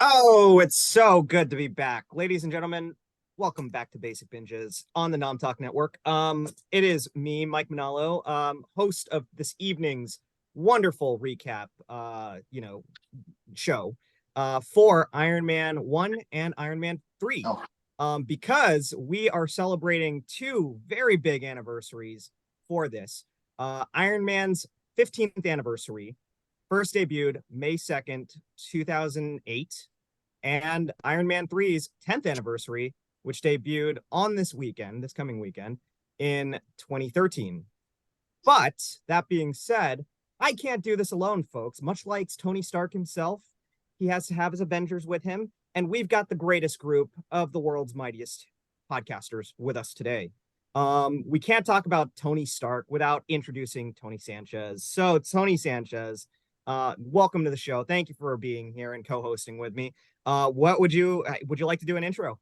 Oh, it's so good to be back. Ladies and gentlemen, welcome back to Basic Binges on the Nom Talk Network. It is me, Mike Manalo, host of this evening's wonderful recap, show, for Iron Man 1 and Iron Man 3. Oh. Because we are celebrating two very big anniversaries for this. Iron Man's 15th anniversary, first debuted May 2nd, 2008, and Iron Man 3's 10th anniversary, which debuted on this coming weekend, in 2013. But that being said, I can't do this alone, folks. Much like Tony Stark himself, he has to have his Avengers with him, and we've got the greatest group of the world's mightiest podcasters with us today. We can't talk about Tony Stark without introducing Toni Sanchez. So, Toni Sanchez, welcome to the show. Thank you for being here and co-hosting with me. What would you like to do an intro?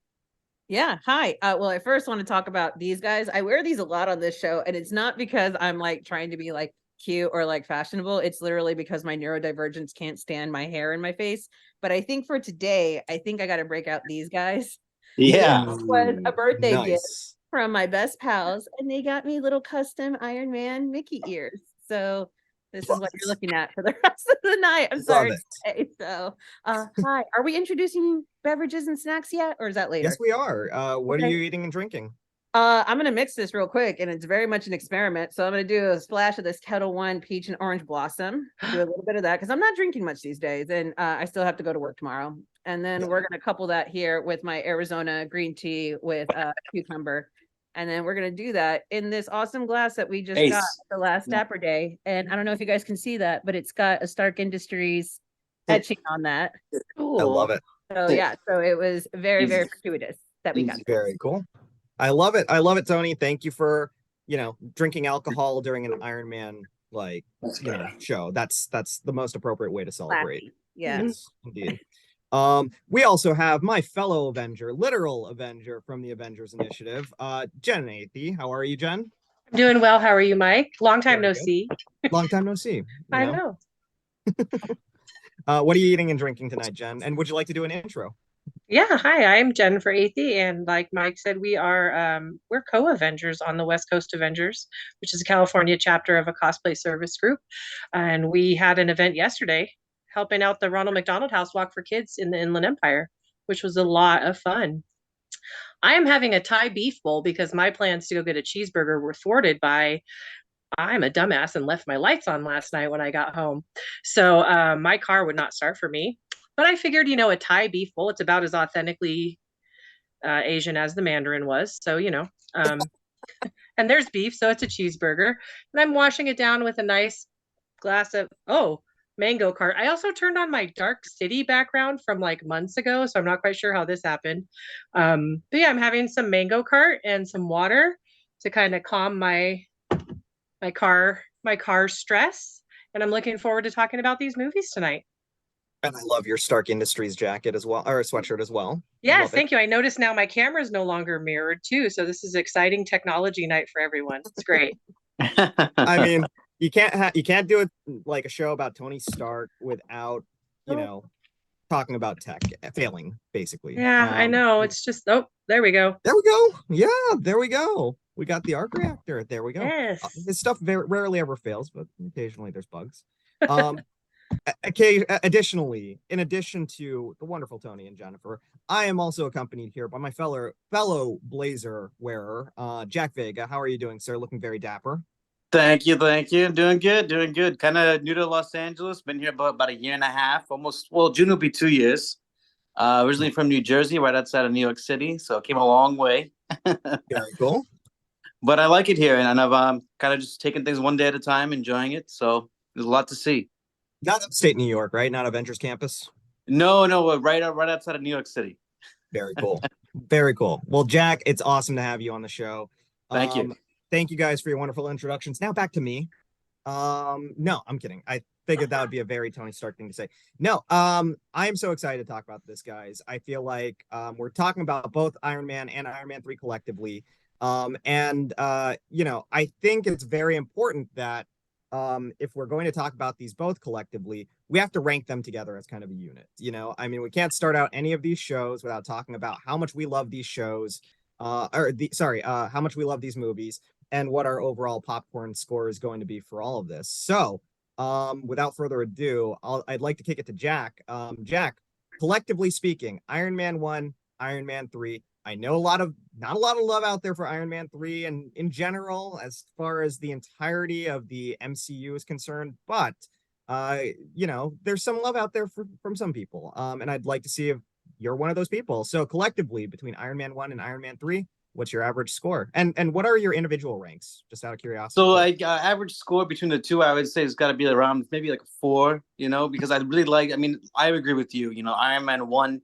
Yeah, hi. Well, I first want to talk about these guys. I wear these a lot on this show, and it's not because I'm like trying to be like cute or like fashionable. It's literally because my neurodivergence can't stand my hair in my face. But I think for today, I think I got to break out these guys. Yeah. This was a birthday gift Nice. from my best pals, and they got me little custom Iron Man Mickey ears. So this is what you're looking at for the rest of the night. I'm sorry to say. So, hi. Are we introducing beverages and snacks yet, or is that later? Yes, we are. What are you eating and drinking? I'm gonna mix this real quick, and it's very much an experiment. So I'm gonna do a splash of this Kettle One peach and orange blossom. Do a little bit of that because I'm not drinking much these days, and I still have to go to work tomorrow. And then we're gonna couple that here with my Arizona green tea with cucumber. And then we're going to do that in this awesome glass that we just got the last Dapper Day. And I don't know if you guys can see that, but it's got a Stark Industries etching on that. Cool. I love it. So yeah, so it was very, very fortuitous that we got this. Very cool. I love it. I love it, Toni. Thank you for, drinking alcohol during an Iron Man, show. That's the most appropriate way to celebrate. Classy. Yeah. Yes, indeed. We also have my fellow Avenger, literal Avenger from the Avengers Initiative, Jen Athey. How are you, Jen? I'm doing well. How are you, Mike? Long time no see. Long time no see. I know. What are you eating and drinking tonight, Jen? And would you like to do an intro? Yeah, hi, I'm Jennifer Athey, and like Mike said, we're co-Avengers on the West Coast Avengers, which is a California chapter of a cosplay service group. And we had an event yesterday helping out the Ronald McDonald House Walk for Kids in the Inland Empire, which was a lot of fun. I am having a Thai beef bowl because my plans to go get a cheeseburger were thwarted by I'm a dumbass and left my lights on last night when I got home. So my car would not start for me. But I figured, a Thai beef bowl, it's about as authentically Asian as the Mandarin was. So, and there's beef, so it's a cheeseburger. And I'm washing it down with a nice glass of, mango cart. I also turned on my Dark City background from like months ago, so I'm not quite sure how this happened. But yeah, I'm having some mango cart and some water to kind of calm my car stress. And I'm looking forward to talking about these movies tonight. And I love your Stark Industries jacket as well, or sweatshirt as well. Yes, thank you. I noticed now my camera is no longer mirrored too, so this is exciting technology night for everyone. It's great. I mean, you can't do it like a show about Tony Stark without, talking about tech failing, basically. Yeah, I know. It's just there we go. There we go. Yeah, there we go. We got the arc reactor. There we go. Yes. His stuff rarely ever fails, but occasionally there's bugs. Okay, additionally, in addition to the wonderful Toni and Jennifer, I am also accompanied here by my fellow blazer wearer, Jack Vega. How are you doing, sir? Looking very dapper. Thank you. Doing good. Kind of new to Los Angeles. Been here about a year and a half, almost. Well, June will be 2 years. Originally from New Jersey, right outside of New York City, so it came a long way. Very cool. But I like it here, and I've kind of just taking things one day at a time, enjoying it. So there's a lot to see. Not upstate New York, right? Not Avengers Campus? No, right outside of New York City. Very cool. Very cool. Well, Jack, it's awesome to have you on the show. Thank you. Thank you guys for your wonderful introductions. Now back to me. No, I'm kidding. I figured that would be a very Tony Stark thing to say. No, I am so excited to talk about this, guys. I feel like we're talking about both Iron Man and Iron Man 3 collectively. I think it's very important that if we're going to talk about these both collectively, we have to rank them together as kind of a unit. You know, I mean, we can't start out any of these shows without talking about how much we love these shows, how much we love these movies, and what our overall popcorn score is going to be for all of this. So, without further ado, I'd like to kick it to Jack. Jack, collectively speaking, Iron Man 1, Iron Man 3. I know not a lot of love out there for Iron Man 3 and in general, as far as the entirety of the MCU is concerned, but you know, there's some love out there from some people. And I'd like to see if you're one of those people. So collectively, between Iron Man 1 and Iron Man 3, what's your average score? And what are your individual ranks? Just out of curiosity. So like average score between the two, I would say it's got to be around maybe like a 4, you know, because I really like, I mean, I agree with you, you know, Iron Man 1,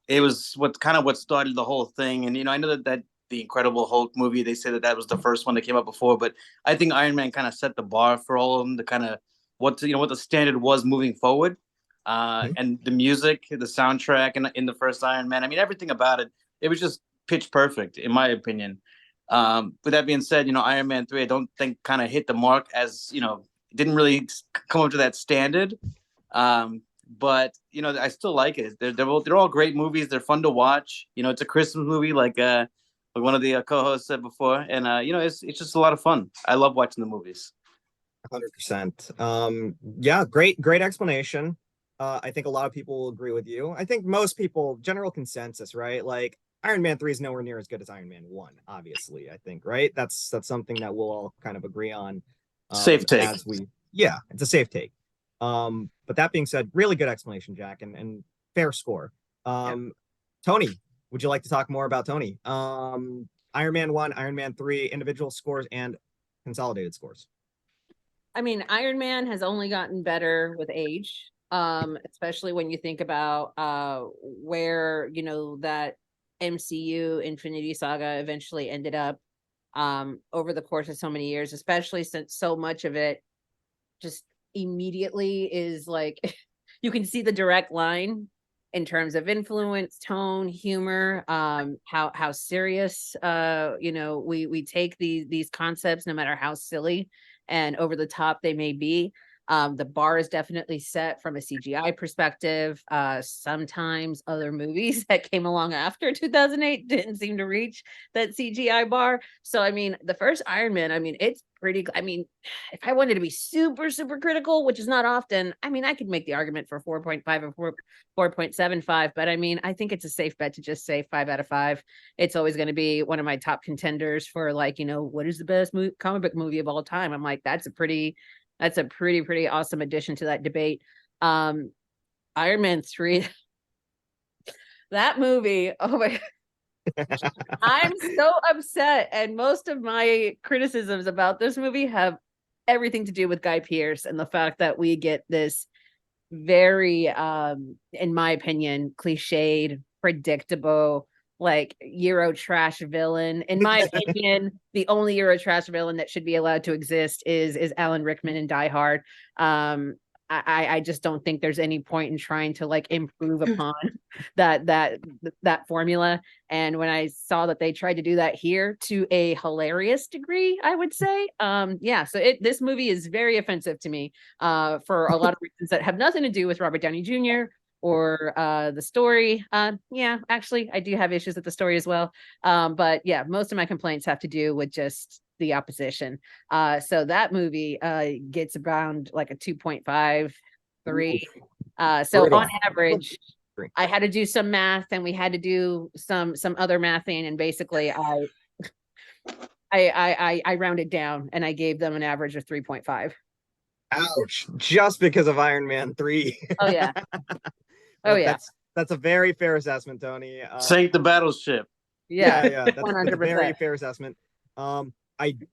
it was what started the whole thing. And, you know, I know that the Incredible Hulk movie, they say that was the first one that came out before, but I think Iron Man kind of set the bar for all of them to kind of what the standard was moving forward. And the music, the soundtrack, and in the first Iron Man, I mean, everything about it, it was just pitch perfect, in my opinion. With that being said, you know, Iron Man 3, I don't think kind of hit the mark, as, you know, didn't really come up to that standard. But, you know, I still like it. They're all great movies. They're fun to watch. You know, it's a Christmas movie, like one of the co-hosts said before. And, you know, it's just a lot of fun. I love watching the movies. 100%. Yeah, great explanation. I think a lot of people will agree with you. I think most people, general consensus, right? Like Iron Man 3 is nowhere near as good as Iron Man 1, obviously, I think, right? That's something that we'll all kind of agree on. Safe take. Yeah, it's a safe take. But that being said, really good explanation, Jack, and fair score. Toni, would you like to talk more about Toni? Iron Man 1, Iron Man 3, individual scores and consolidated scores. I mean, Iron Man has only gotten better with age, especially when you think about where, you know, that MCU Infinity Saga eventually ended up over the course of so many years, especially since so much of it just immediately is like you can see the direct line in terms of influence, tone, humor, how serious you know, we take these concepts, no matter how silly and over the top they may be. The bar is definitely set from a CGI perspective. Sometimes other movies that came along after 2008 didn't seem to reach that CGI bar. So, I mean, the first Iron Man, I mean, it's pretty, I mean, if I wanted to be super, super critical, which is not often, I mean, I could make the argument for 4.5 or 4.75, but I mean, I think it's a safe bet to just say 5 out of 5. It's always going to be one of my top contenders for, like, you know, what is the best comic book movie of all time? I'm like, that's a pretty awesome addition to that debate. Iron Man 3, that movie, oh my I'm so upset, and most of my criticisms about this movie have everything to do with Guy Pearce and the fact that we get this very in my opinion cliched, predictable, like Euro trash villain. In my opinion, the only Euro trash villain that should be allowed to exist is Alan Rickman in Die Hard. I just don't think there's any point in trying to like improve upon that formula. And when I saw that they tried to do that here to a hilarious degree, I would say, yeah. So this movie is very offensive to me for a lot of reasons that have nothing to do with Robert Downey Jr. or the story. Yeah, actually, I do have issues with the story as well. But yeah, most of my complaints have to do with just the opposition. So that movie gets around like a 2.5, 3. So Brutal. on average, I had to do some math, and we had to do some other mathing, and basically I rounded down and I gave them an average of 3.5. Ouch! Just because of Iron Man 3. Oh yeah. Oh yeah. That's a very fair assessment, Toni. Sink the battleship. Yeah. That's 100%. a very fair assessment.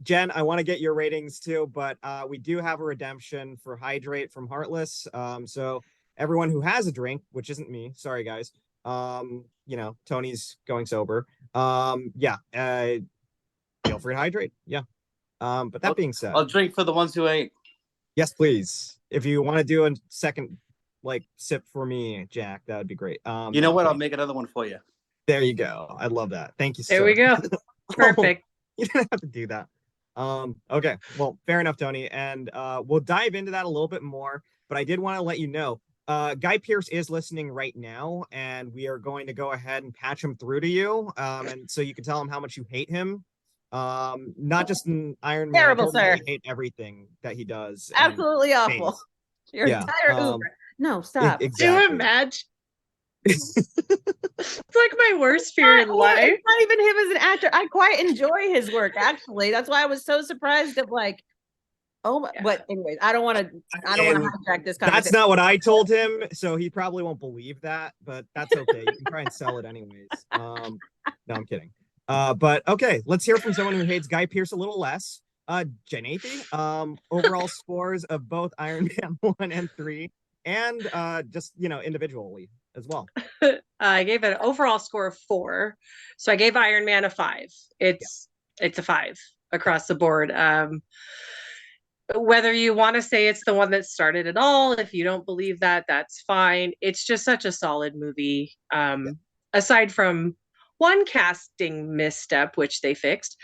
Jen, I want to get your ratings too, but we do have a redemption for Hydrate from Heartless. So everyone who has a drink, which isn't me, sorry guys. You know, Toni's going sober. Yeah, feel free to hydrate. Yeah. But that being said, I'll drink for the ones who ain't. Yes, please. If you want to do a second like sip for me, Jack, that would be great. You know what? I'll make another one for you. There you go. I love that. Thank you, sir. There we go. Perfect. You didn't have to do that. Okay, well, fair enough, Toni. And we'll dive into that a little bit more. But I did want to let you know Guy Pearce is listening right now, and we are going to go ahead and patch him through to you. And so you can tell him how much you hate him. Not just in Iron Man. I Terrible, told him that sir. you hate everything that he does. And Absolutely awful. space. Your Yeah, entire Uber. No, stop. Do exactly. imagine. It's like my worst fear in life. It's not even him as an actor. I quite enjoy his work, actually. That's why I was so surprised of like, oh my, but anyways, I don't want to hijack this conversation. That's not what I told him, so he probably won't believe that, but that's okay. You can try and sell it anyways. No, I'm kidding. But okay, let's hear from someone who hates Guy Pearce a little less. Jen Athey, overall scores of both Iron Man 1 and 3, and just individually as well. I gave it an overall score of 4. So I gave Iron Man a 5. It's a 5 across the board. Whether you want to say it's the one that started it all, if you don't believe that, that's fine. It's just such a solid movie. Aside from one casting misstep, which they fixed,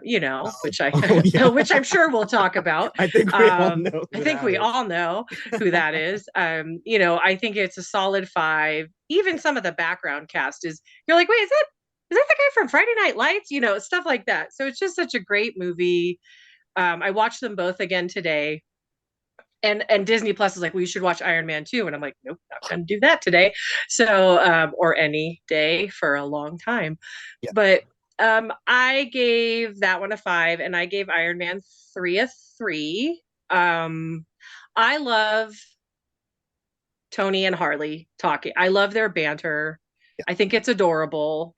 which which I'm sure we'll talk about. I think we all know. I think we all know who that is. I think it's a solid 5. Even some of the background cast you're like, wait, is that the guy from Friday Night Lights? Stuff like that. So it's just such a great movie. I watched them both again today. And Disney Plus is like, well, you should watch Iron Man 2. And I'm like, nope, not going to do that today. So, or any day for a long time. Yeah. But I gave that one a 5, and I gave Iron Man 3 a 3. I love Toni and Harley talking. I love their banter. Yeah. I think it's adorable.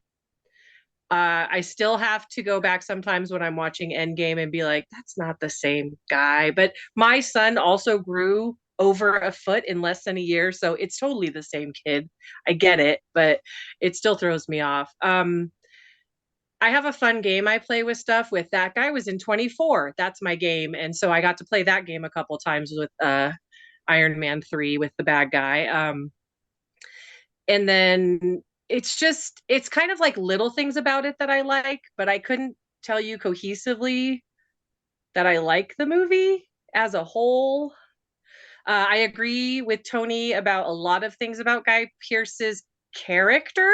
I still have to go back sometimes when I'm watching Endgame and be like, that's not the same guy. But my son also grew over a foot in less than a year. So it's totally the same kid. I get it, but it still throws me off. I have a fun game I play with stuff with. That guy was in 24. That's my game. And so I got to play that game a couple times with Iron Man 3 with the bad guy. And then it's kind of like little things about it that I like, but I couldn't tell you cohesively that I like the movie as a whole. I agree with Toni about a lot of things about Guy Pearce's character.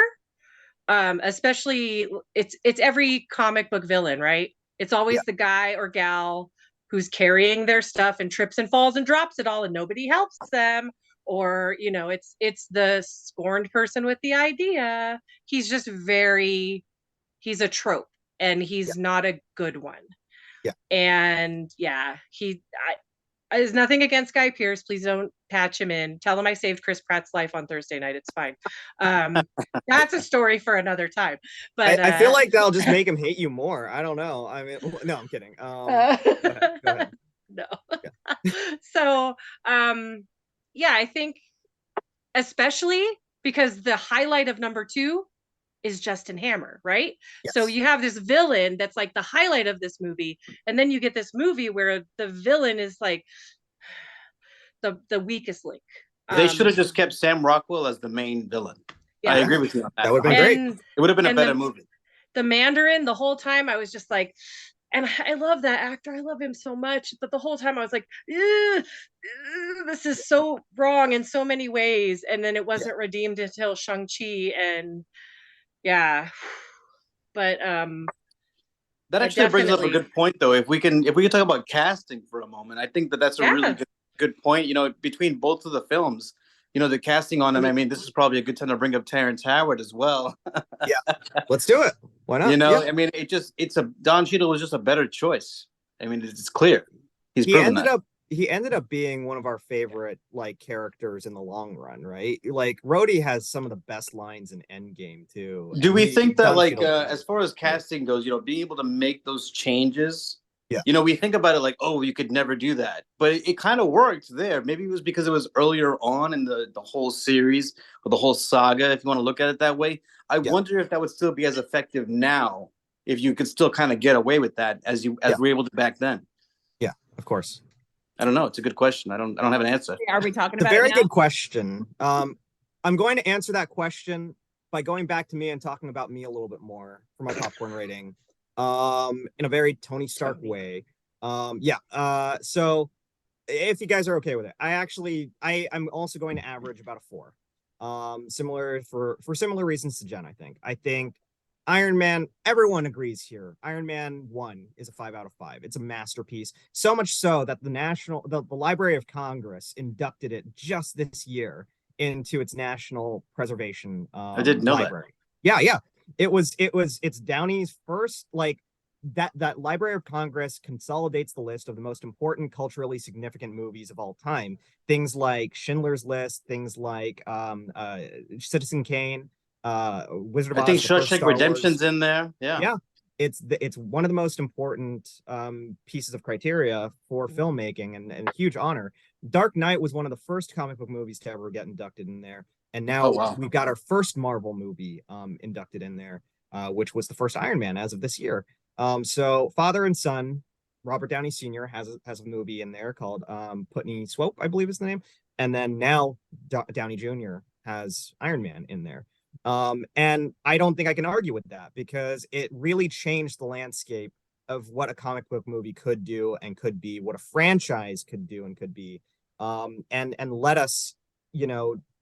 Especially it's every comic book villain, right? It's always the guy or gal who's carrying their stuff and trips and falls and drops it all and nobody helps them. Or, it's the scorned person with the idea. He's just he's a trope, and he's not a good one. Yeah. And there's nothing against Guy Pearce. Please don't patch him in. Tell him I saved Chris Pratt's life on Thursday night. It's fine. That's a story for another time. But I feel like that'll just make him hate you more. I don't know. I mean, no, I'm kidding. Go ahead. No. Yeah. So, I think especially because the highlight of number 2 is Justin Hammer, right? Yes. So you have this villain that's like the highlight of this movie, and then you get this movie where the villain is like the weakest link. They should have just kept Sam Rockwell as the main villain. Yeah. I agree with you on that. That would have been great. It would have been a better movie. The Mandarin, the whole time I was just like, and I love that actor. I love him so much. But the whole time I was like, this is so wrong in so many ways. And then it wasn't redeemed until Shang-Chi. And but that actually brings up a good point, though. If we can talk about casting for a moment, I think that's a really good point. Between both of the films, the casting on them. I mean, this is probably a good time to bring up Terrence Howard as well. Yeah, let's do it. Why not? I mean, Don Cheadle was just a better choice. I mean, it's clear. He ended up being one of our favorite characters in the long run, right? Like Rhodey has some of the best lines in Endgame too. Do we think that as far as casting goes, being able to make those changes? Yeah. We think about it like, oh, you could never do that. But it kind of worked there. Maybe it was because it was earlier on in the whole series or the whole saga, if you want to look at it that way. I wonder if that would still be as effective now, if you could still kind of get away with that as we were able to back then. Yeah, of course. I don't know. It's a good question. I don't have an answer. Are we talking about it? It's a very good question. I'm going to answer that question by going back to me and talking about me a little bit more for my popcorn rating. In a very Tony Stark way. So if you guys are okay with it, I'm also going to average about a 4. Similar for similar reasons to Jen. I think Iron Man, everyone agrees here. Iron Man 1 is a 5 out of 5. It's a masterpiece. So much so that the Library of Congress inducted it just this year into its national preservation I didn't know library. Yeah. It's Downey's first, like, that Library of Congress consolidates the list of the most important culturally significant movies of all time. Things like Schindler's List, things like Citizen Kane, Wizard of that. I think Oz, the first Shawshank Star Redemption's Wars. in there. Yeah. Yeah, it's one of the most important pieces of criteria for filmmaking, and a huge honor. Dark Knight was one of the first comic book movies to ever get inducted in there, and now Oh, wow. we've got our first Marvel movie inducted in there, which was the first Iron Man as of this year. So father and son, Robert Downey Sr. has a movie in there called Putney Swope, I believe is the name, and then now Downey Jr. has Iron Man in there. And I don't think I can argue with that, because it really changed the landscape of what a comic book movie could do and could be, what a franchise could do and could be, and led us,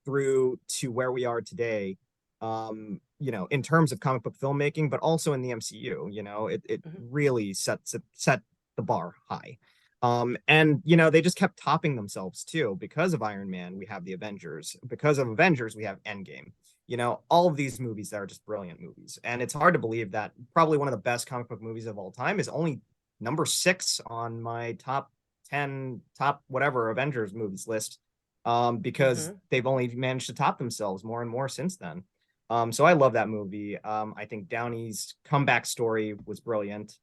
through to where we are today, in terms of comic book filmmaking, but also in the MCU. It really set the bar high. And they just kept topping themselves too. Because of Iron Man, we have the Avengers. Because of Avengers, we have Endgame. All of these movies that are just brilliant movies. And it's hard to believe that probably one of the best comic book movies of all time is only number 6 on my top 10, top whatever Avengers movies list, because they've only managed to top themselves more and more since then. So I love that movie. I think Downey's comeback story was brilliant,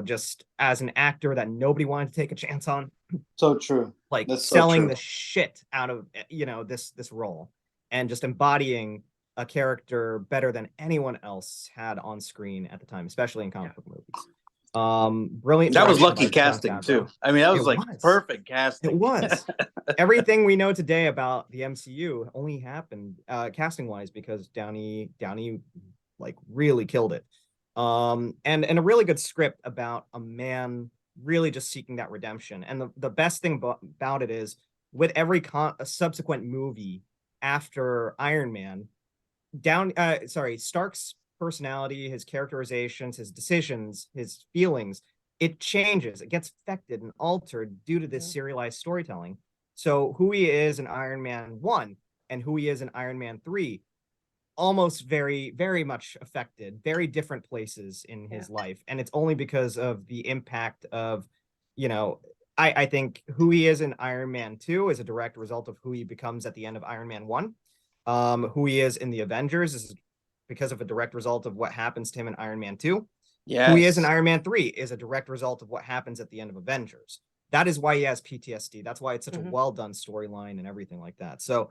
just as an actor that nobody wanted to take a chance on. So true. Like, That's so selling true. the shit out of, this role, and just embodying a character better than anyone else had on screen at the time, especially in comic book movies. Brilliant. That was direction lucky by Jon casting Favreau. too. I mean, that was It like was. perfect casting. It was. Everything we know today about the MCU only happened casting wise because Downey like really killed it. And a really good script about a man really just seeking that redemption. And the best thing about it is, with every subsequent movie after Iron Man, Stark's personality, his characterizations, his decisions, his feelings, it changes. It gets affected and altered due to this serialized storytelling. So who he is in Iron Man 1 and who he is in Iron Man 3, almost very, very much affected, very different places in his life. And it's only because of the impact of, I think who he is in Iron Man 2 is a direct result of who he becomes at the end of Iron Man 1. Who he is in the Avengers is because of a direct result of what happens to him in Iron Man 2. Yes. Who he is in Iron Man 3 is a direct result of what happens at the end of Avengers. That is why he has PTSD. That's why it's such a well-done storyline and everything like that. So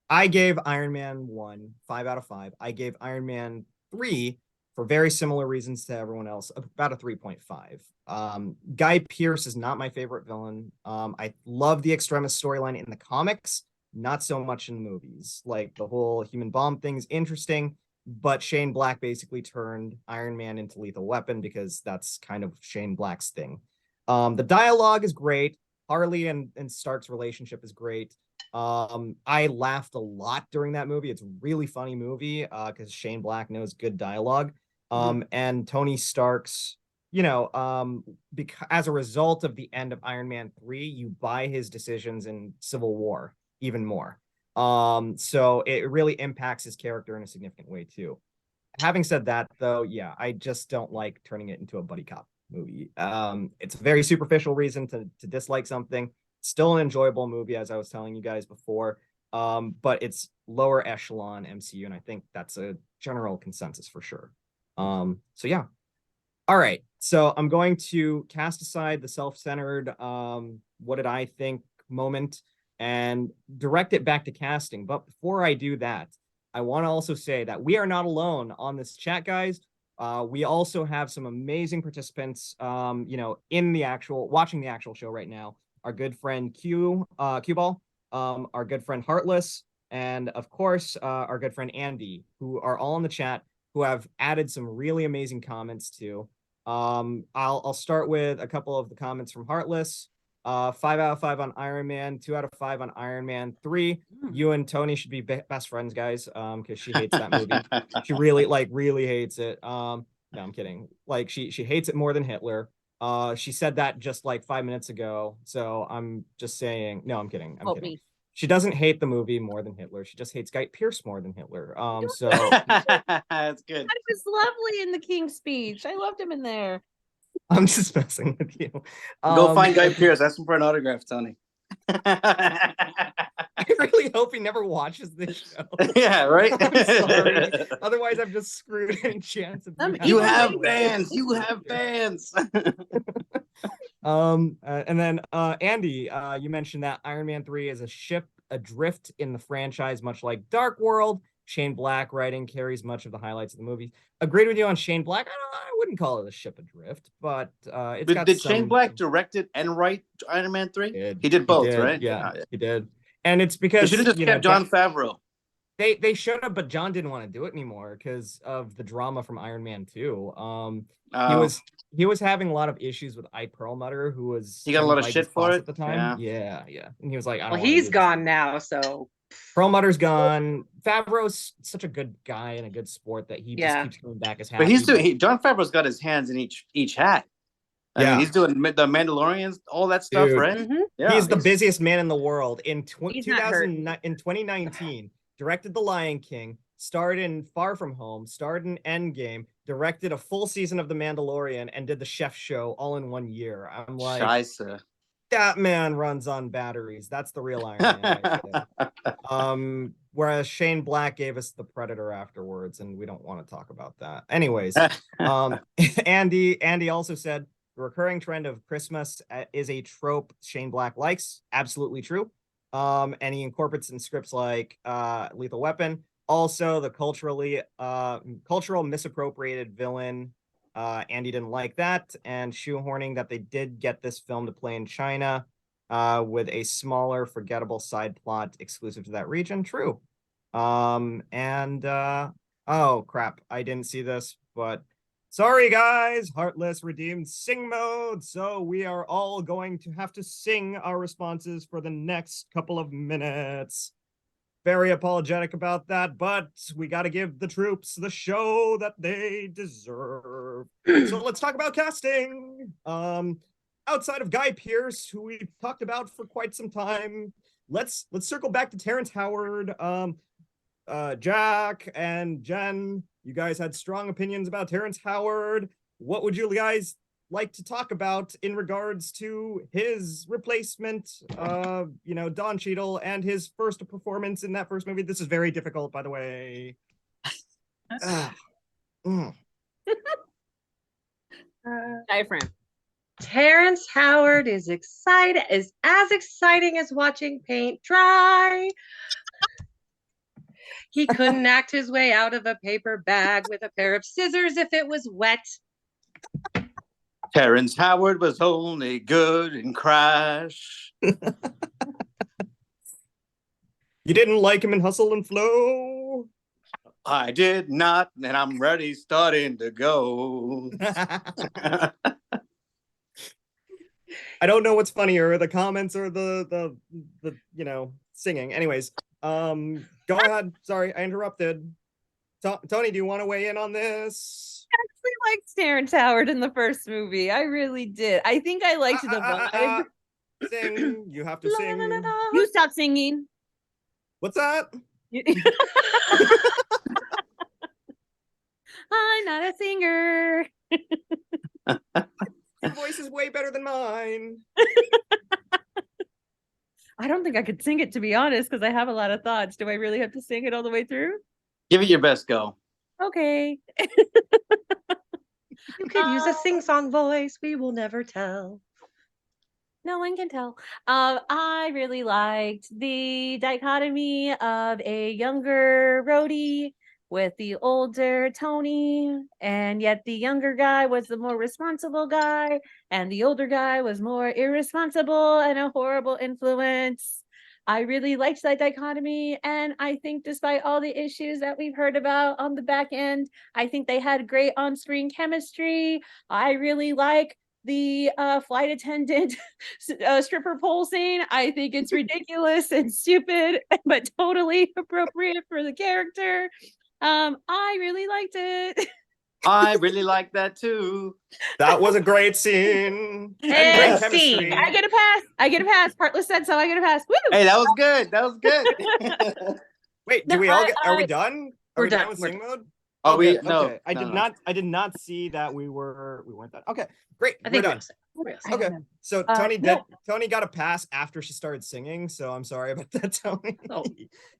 I gave Iron Man 1 5 out of 5. I gave Iron Man 3, for very similar reasons to everyone else, about a 3.5. Guy Pearce is not my favorite villain. I love the Extremis storyline in the comics, not so much in the movies. Like, the whole human bomb thing is interesting, but Shane Black basically turned Iron Man into Lethal Weapon because that's kind of Shane Black's thing. The dialogue is great. Harley and Stark's relationship is great. I laughed a lot during that movie. It's a really funny movie because Shane Black knows good dialogue. And Tony Stark's, as a result of the end of Iron Man 3, you buy his decisions in Civil War even more. So it really impacts his character in a significant way too. Having said that, though, yeah, I just don't like turning it into a buddy cop movie. It's a very superficial reason to dislike something. Still an enjoyable movie, as I was telling you guys before, but it's lower echelon MCU, and I think that's a general consensus for sure. So yeah. All right, so I'm going to cast aside the self-centered what did I think moment and direct it back to casting. But before I do that, I want to also say that we are not alone on this chat, guys. We also have some amazing participants, in the watching the actual show right now. Our good friend Q Ball, our good friend Heartless, and of course, our good friend Andy, who are all in the chat, who have added some really amazing comments too. I'll start with a couple of the comments from Heartless. 5 out of 5 on Iron Man, 2 out of 5 on Iron Man 3. You and Toni should be best friends, guys, because she hates that movie. She really hates it. No, I'm kidding. Like she hates it more than Hitler. She said that just like 5 minutes ago. So I'm just saying, no, I'm kidding. I'm kidding. She doesn't hate the movie more than Hitler. She just hates Guy Pearce more than Hitler. So that's good. It was lovely in the King's Speech. I loved him in there. I'm just messing with you. Go find Guy Pearce. Ask him for an autograph, Toni. I really hope he never watches this show. Yeah, right. I'm sorry. Otherwise, I'm just screwed any chance of you have fans. You have fans. And then Andy, you mentioned that Iron Man 3 is a ship adrift in the franchise, much like Dark World. Shane Black writing carries much of the highlights of the movie. Agreed with you on Shane Black. I wouldn't call it a ship adrift, but it's got did Shane Black direct it and write Iron Man 3? He did both, right? Yeah, he did. And it's because they should have just kept Jon Favreau. They should have, but John didn't want to do it anymore because of the drama from Iron Man 2. He was having a lot of issues with Perlmutter, who was he got a lot of shit for it at the time. Yeah. And he was like, well, he's gone now, so Perlmutter's gone. Favreau's such a good guy and a good sport that he just keeps coming back as happy. But he's doing. Jon Favreau's got his hands in each hat. I mean, he's doing the Mandalorians, all that stuff, right? Mm-hmm. Yeah, he's the busiest man in the world. In 2019, directed The Lion King, starred in Far From Home, starred in Endgame, directed a full season of The Mandalorian, and did the Chef Show all in 1 year. I'm like, Scheisse. That man runs on batteries. That's the real Iron Man. Whereas Shane Black gave us The Predator afterwards, and we don't want to talk about that. Anyways, Andy also said the recurring trend of Christmas is a trope Shane Black likes. Absolutely true. And he incorporates in scripts like Lethal Weapon. Also, the cultural misappropriated villain. Andy didn't like that, and shoehorning that they did get this film to play in China with a smaller, forgettable side plot exclusive to that region. True. Oh crap, I didn't see this, but sorry guys, Heartless redeemed sing mode, so we are all going to have to sing our responses for the next couple of minutes. Very apologetic about that, but we got to give the troops the show that they deserve. So let's talk about casting. Outside of Guy Pearce, who we've talked about for quite some time, let's circle back to Terrence Howard. Jack and Jen, you guys had strong opinions about Terrence Howard. What would you guys like to talk about in regards to his replacement, Don Cheadle, and his first performance in that first movie? This is very difficult, by the way. Diaphragm. Terrence Howard is as exciting as watching paint dry. He couldn't act his way out of a paper bag with a pair of scissors if it was wet. Terrence Howard was only good in Crash. You didn't like him in Hustle and Flow? I did not, and I'm ready, starting to go. I don't know what's funnier, the comments or the singing. Anyways, go ahead. Sorry, I interrupted. Toni, do you want to weigh in on this? I actually liked Terrence Howard in the first movie. I really did. I think I liked the vibe. Sing. You have to sing. You stop singing. What's that? I'm not a singer. Your voice is way better than mine. I don't think I could sing it, to be honest, because I have a lot of thoughts. Do I really have to sing it all the way through? Give it your best go. Okay. You could use a sing-song voice. We will never tell. No one can tell. I really liked the dichotomy of a younger Rhodey with the older Toni, and yet the younger guy was the more responsible guy, and the older guy was more irresponsible and a horrible influence. I really liked that dichotomy, and I think despite all the issues that we've heard about on the back end, I think they had great on-screen chemistry. I really like the flight attendant stripper pole scene. I think it's ridiculous and stupid, but totally appropriate for the character. I really liked it. I really like that too. That was a great scene. And And great scene. chemistry. I get a pass. I get a pass. Heartless said so. I get a pass. Woo! Hey, that was good. That was good. Wait, No, do we all get? Are we done? Are We're we done done. with We're sing mode? Oh, we good, no. okay. I did not see that we weren't done. Okay, great. I We're think done. I Okay, don't know. so Tony no. Tony got a pass after she started singing, so I'm sorry about that, Tony. Oh.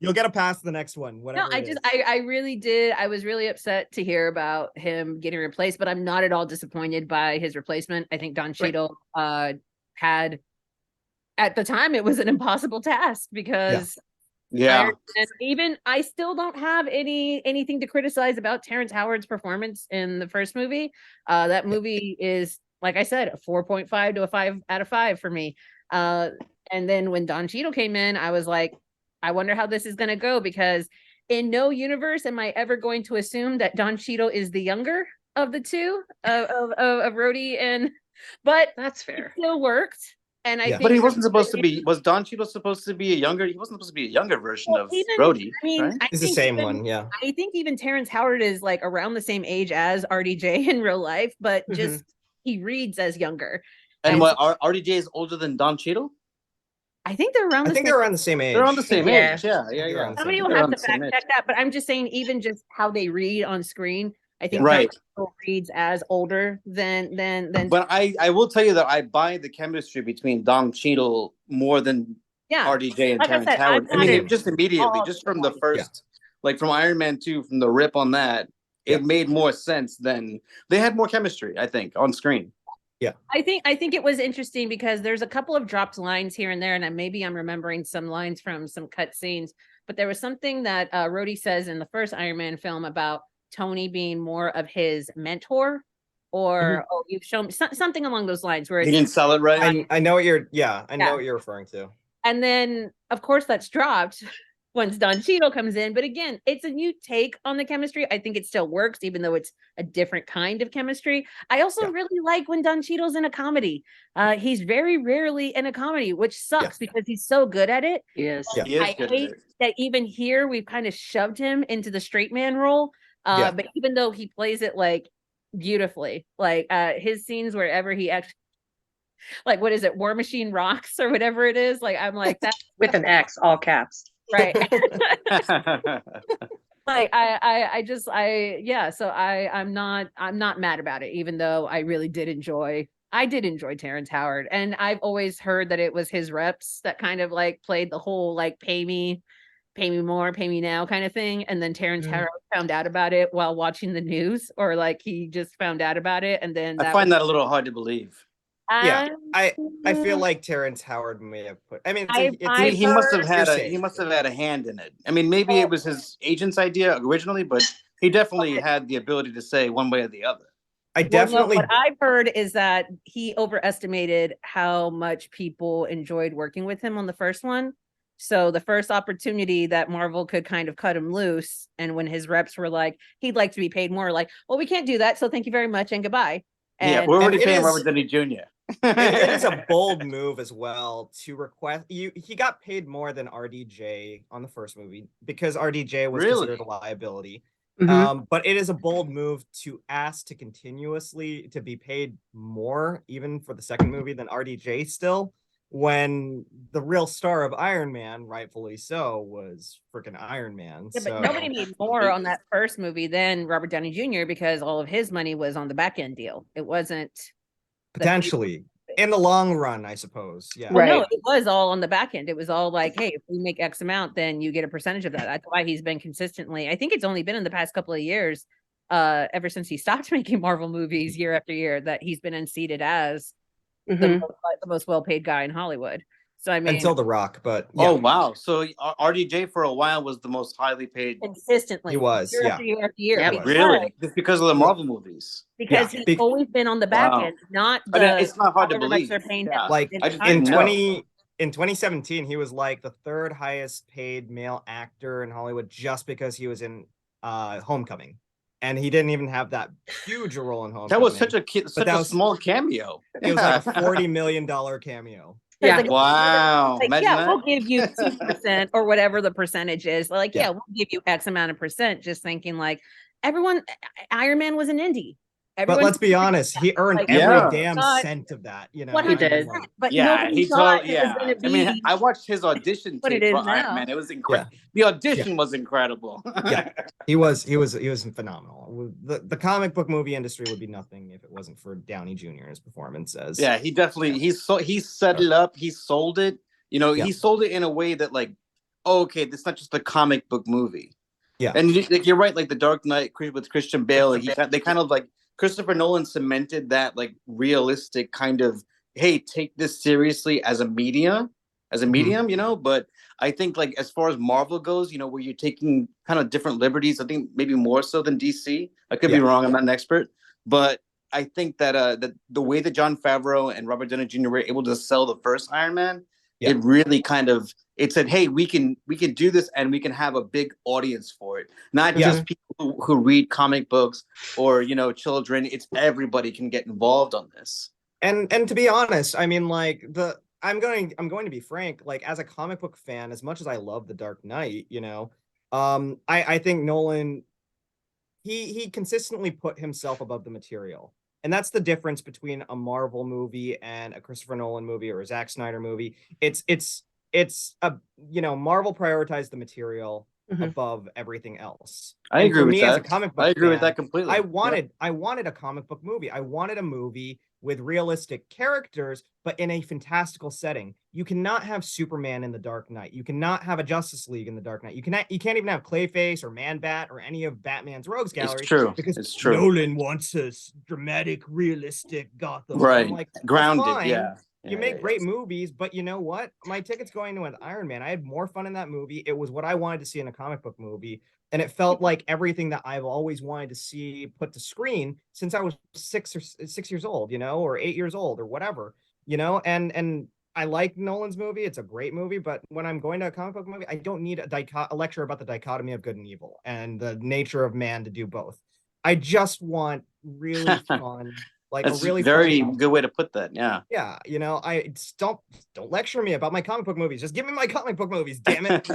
You'll get a pass the next one, whatever. No, I it just is. I really did. I was really upset to hear about him getting replaced, but I'm not at all disappointed by his replacement. I think Don Cheadle had at the time it was an impossible task because Yeah. even I still don't have anything to criticize about Terrence Howard's performance in the first movie. That movie is, like I said, a 4.5 to a 5 out of 5 for me. And then when Don Cheadle came in, I was like, I wonder how this is going to go, because in no universe am I ever going to assume that Don Cheadle is the younger of the two of Rhodey and, but That's it fair. still worked. And I Yeah. think But he wasn't supposed to be. Was Don Cheadle supposed to be a younger? He wasn't supposed to be a younger version well, of even, Rhodey, I mean, right? I It's the think same even- one, yeah. I think even Terrence Howard is like around the same age as RDJ in real life, but just he reads as younger. And And what? RDJ is older than Don Cheadle? I think they're around I the think same. they're around the same age. They're on the same Yeah. age. Yeah, They're yeah, on yeah. the Somebody same will They're have on to the same fact age. check that, but I'm just saying, even just how they read on screen, I think Right. Terrence Howard reads as older than. But I will tell you that I buy the chemistry between Don Cheadle more than Yeah, RDJ and like I Terrence said, Howard. I'm I mean, not it just immediately, all just from the disappointed. first, like from Iron Man 2, from the rip on that, it made more sense than they had more chemistry, I think, on screen. I think it was interesting because there's a couple of dropped lines here and there, and maybe I'm remembering some lines from some cut scenes, but there was something that Rhodey says in the first Iron Man film about Tony being more of his mentor, or oh, you've shown me something along those lines where He it's, didn't sell it right. I know what you're. Yeah, I know Yeah. what you're referring to. and then of course that's dropped once Don Cheadle comes in. But again, it's a new take on the chemistry. I think it still works, even though it's a different kind of chemistry. I also really like when Don Cheadle's in a comedy. He's very rarely in a comedy, which sucks because he's so good at it. Yes. Yeah. He is I good at hate it. that even here we've kind of shoved him into the straight man role. Yeah. But even though he plays it like beautifully, like his scenes wherever he actually, like, what is it, War Machine Rocks or whatever it is, like I'm like that With an X, all caps. right. Like I'm not mad about it, even though I really did enjoy Terrence Howard. And I've always heard that it was his reps that kind of like played the whole like pay me more, pay me now kind of thing. And then Terrence Howard found out about it while watching the news, or like he just found out about it and then I find that a little hard to believe. Yeah, I feel like Terrence Howard may have put. I mean, He must have had hearsay. he must have had a hand in it. I mean, maybe it was his agent's idea originally, but he definitely had the ability to say one way or the other. I definitely. What I've heard is that he overestimated how much people enjoyed working with him on the first one. So the first opportunity that Marvel could kind of cut him loose, and when his reps were like, he'd like to be paid more, like, well, we can't do that, so thank you very much and goodbye. Yeah, And we're already it paying is- Robert Downey Jr. it is a bold move as well to request he got paid more than RDJ on the first movie because RDJ was Really? considered a liability. Mhm. But it is a bold move to ask to continuously to be paid more even for the second movie than RDJ still, when the real star of Iron Man, rightfully so, was freaking Iron Man. yeah, but So nobody made more on that first movie than Robert Downey Jr. because all of his money was on the back end deal. It wasn't potentially in the long run, I suppose. Yeah. Well, no, Right. it was all on the back end. It was all like, hey, if we make X amount, then you get a percentage of that. That's why he's been consistently. I think it's only been in the past couple of years, ever since he stopped making Marvel movies year after year, that he's been unseated as Mhm. the most well-paid guy in Hollywood. So I mean, Until The Rock, but yeah, Oh wow! So RDJ for a while was the most highly paid. consistently, he was. year Yeah. after year after year. Yeah, because, Really, just because of the Marvel movies. because Yeah, he's always been on the back Wow. end, not But the. it's not hard to however much believe. they're paying Yeah. him. Like It's I just not- in didn't know. 2017, he was like the third highest paid male actor in Hollywood just because he was in Homecoming. and he didn't even have that huge a role in Homecoming. That was such a was, small cameo. It was like a $40 million cameo. Yeah. Yeah. Wow. Like, Imagine that. we'll give you 2% or whatever the percentage is. Like, Yeah. we'll give you X amount of percent. Just thinking like everyone, Iron Man was an indie. But let's be honest, he earned Like, every Yeah. damn not cent of that, you know. 100%. He did. But Yeah, nobody he thought totally. it was Yeah, going to be. I mean, I watched his audition what it tape is for Iron now. Man. It was incredible. The audition was incredible. Yeah. He was phenomenal. The comic book movie industry would be nothing if it wasn't for Downey Jr. and his performances. Yeah, he definitely he set it up. He sold it. You know, he sold it in a way that like, oh, okay, this is not just a comic book movie. Yeah, and like, you're right. Like the Dark Knight with Christian Bale, like, they kind of like Christopher Nolan cemented that like realistic kind of, hey, take this seriously as a medium, you know. But I think like as far as Marvel goes, you know, where you're taking kind of different liberties, I think maybe more so than DC. I could be wrong. I'm not an expert, but I think that that the way that Jon Favreau and Robert Downey Jr. were able to sell the first Iron Man, it really kind of it said, hey, we can do this and we can have a big audience for it. Not just people who read comic books or, you know, children. It's everybody can get involved on this. And to be honest, I mean, like I'm going to be frank, like as a comic book fan, as much as I love The Dark Knight, you know, I think Nolan, he consistently put himself above the material. And that's the difference between a Marvel movie and a Christopher Nolan movie or a Zack Snyder movie. It's a, you know, Marvel prioritized the material above everything else. I agree with that. As a comic book I agree with fan, that completely. I wanted a comic book movie. I wanted a movie with realistic characters, but in a fantastical setting. You cannot have Superman in The Dark Knight. You cannot have a Justice League in The Dark Knight. You can't even have Clayface or Man-Bat or any of Batman's rogues gallery. It's true. Because it's true. Nolan wants a dramatic, realistic Gotham. Right. I'm like, grounded. fine. Yeah. You make great movies, but you know what? My ticket's going to an Iron Man. I had more fun in that movie. It was what I wanted to see in a comic book movie. And it felt like everything that I've always wanted to see put to screen since I was 6 years old, you know, or 8 years old or whatever, you know, and I like Nolan's movie. It's a great movie, but when I'm going to a comic book movie, I don't need a lecture about the dichotomy of good and evil and the nature of man to do both. I just want really fun. Like that's a really very good way to put that. Yeah. Yeah. You know, don't lecture me about my comic book movies. Just give me my comic book movies. Damn it.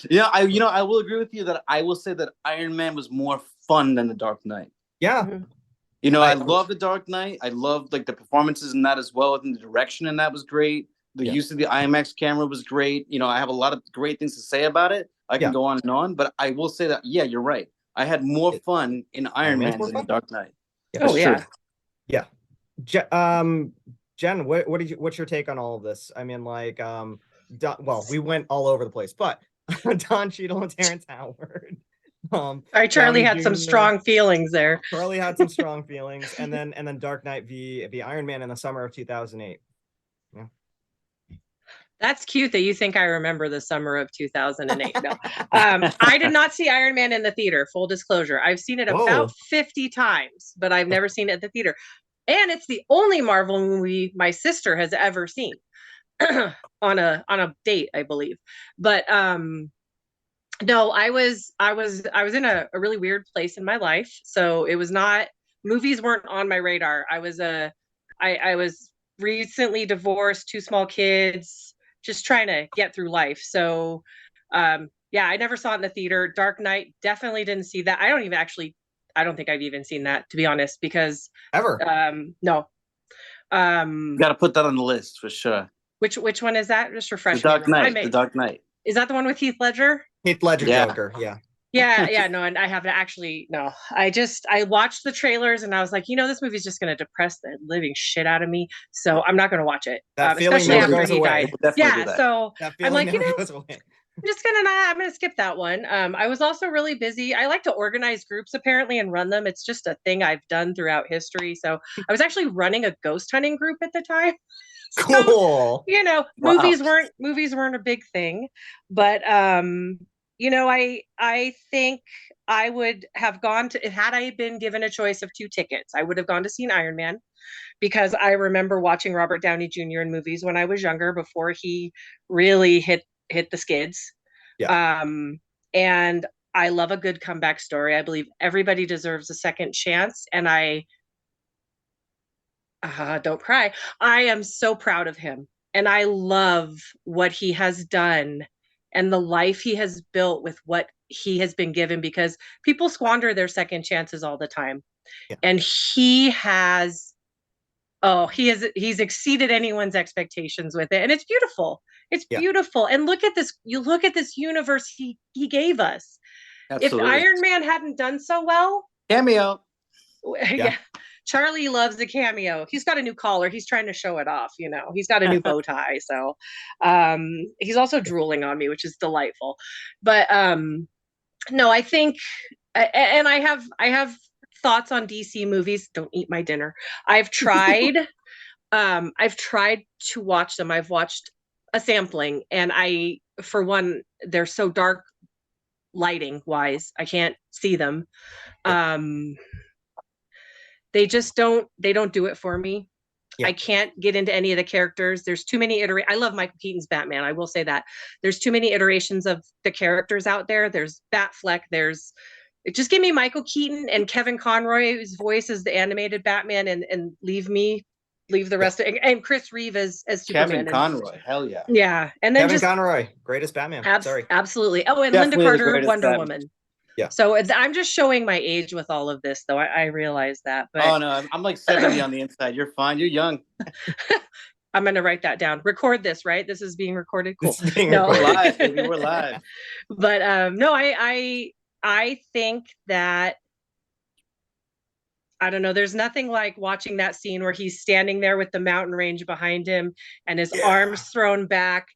You know? I will agree with you that I will say that Iron Man was more fun than The Dark Knight. Yeah. You know, I love The Dark Knight. I love like the performances in that as well. And the direction in that was great. The use of the IMAX camera was great. You know, I have a lot of great things to say about it. I can go on and on, but I will say that, yeah, you're right. I had more fun in Iron Man than The Dark Knight. Oh, yeah. Yeah. Jen, what's your take on all of this? I mean, like, well, we went all over the place, but Don Cheadle and Terrence Howard. Charlie had some strong feelings there. Charlie had some strong feelings, and then Dark Knight v Iron Man in the summer of 2008. Yeah. That's cute that you think I remember the summer of 2008. No. I did not see Iron Man in the theater, full disclosure. I've seen it about 50 times, but I've never seen it at the theater. And it's the only Marvel movie my sister has ever seen on a date, I believe. But no, I was in a really weird place in my life. So it was not, movies weren't on my radar. I was recently divorced, 2 small kids, just trying to get through life. So yeah, I never saw it in the theater. Dark Knight, definitely didn't see that. I don't think I've even seen that, to be honest, because ever. No. Got to put that on the list for sure. Which one is that? Just refresh The Dark Knight. The Dark Knight. Is that the one with Heath Ledger? Heath Ledger Joker, yeah. Yeah, no, and I haven't actually, no. I watched the trailers and I was like, you know, this movie's just going to depress the living shit out of me, so I'm not going to watch it. That feeling especially never after goes he away. died. Yeah, so I'm like, you know, goes away. I'm gonna skip that one. I was also really busy. I like to organize groups apparently and run them. It's just a thing I've done throughout history. So I was actually running a ghost hunting group at the time. So, cool. You know, movies weren't a big thing, but you know, I think I would have gone to, had I been given a choice of 2 tickets, I would have gone to see an Iron Man, because I remember watching Robert Downey Jr. in movies when I was younger, before he really hit the skids. Yeah. And I love a good comeback story. I believe everybody deserves a second chance. And don't cry. I am so proud of him. And I love what he has done and the life he has built with what he has been given, because people squander their second chances all the time. Yeah. And he has, he's exceeded anyone's expectations with it. And it's beautiful. It's beautiful. And look at this. You look at this universe he gave us. Absolutely. If Iron Man hadn't done so well, cameo. Yeah. Charlie loves a cameo. He's got a new collar. He's trying to show it off, you know. He's got a new bow tie. So he's also drooling on me, which is delightful. But no, I think, and I have thoughts on DC movies. Don't eat my dinner. I've tried to watch them. I've watched a sampling, and for one, they're so dark lighting wise, I can't see them. They don't do it for me. Yeah. I can't get into any of the characters. There's too many I love Michael Keaton's Batman. I will say that. There's too many iterations of the characters out there. There's Batfleck. Just give me Michael Keaton and Kevin Conroy's voice as the animated Batman, and leave the rest of, and Chris Reeve as Superman. Kevin Conroy, hell yeah. Yeah. And then Kevin Conroy, greatest Batman. Sorry. Absolutely. Oh, and Linda Carter, Wonder Batman. Woman. Yeah. So I'm just showing my age with all of this, though. I realize that. But oh no, I'm like 70 on the inside. You're fine. You're young. I'm going to write that down. Record this, right? This is being recorded. Cool. Recorded. Live, baby. We're live. But no, I think that, I don't know. There's nothing like watching that scene where he's standing there with the mountain range behind him and his arms thrown back,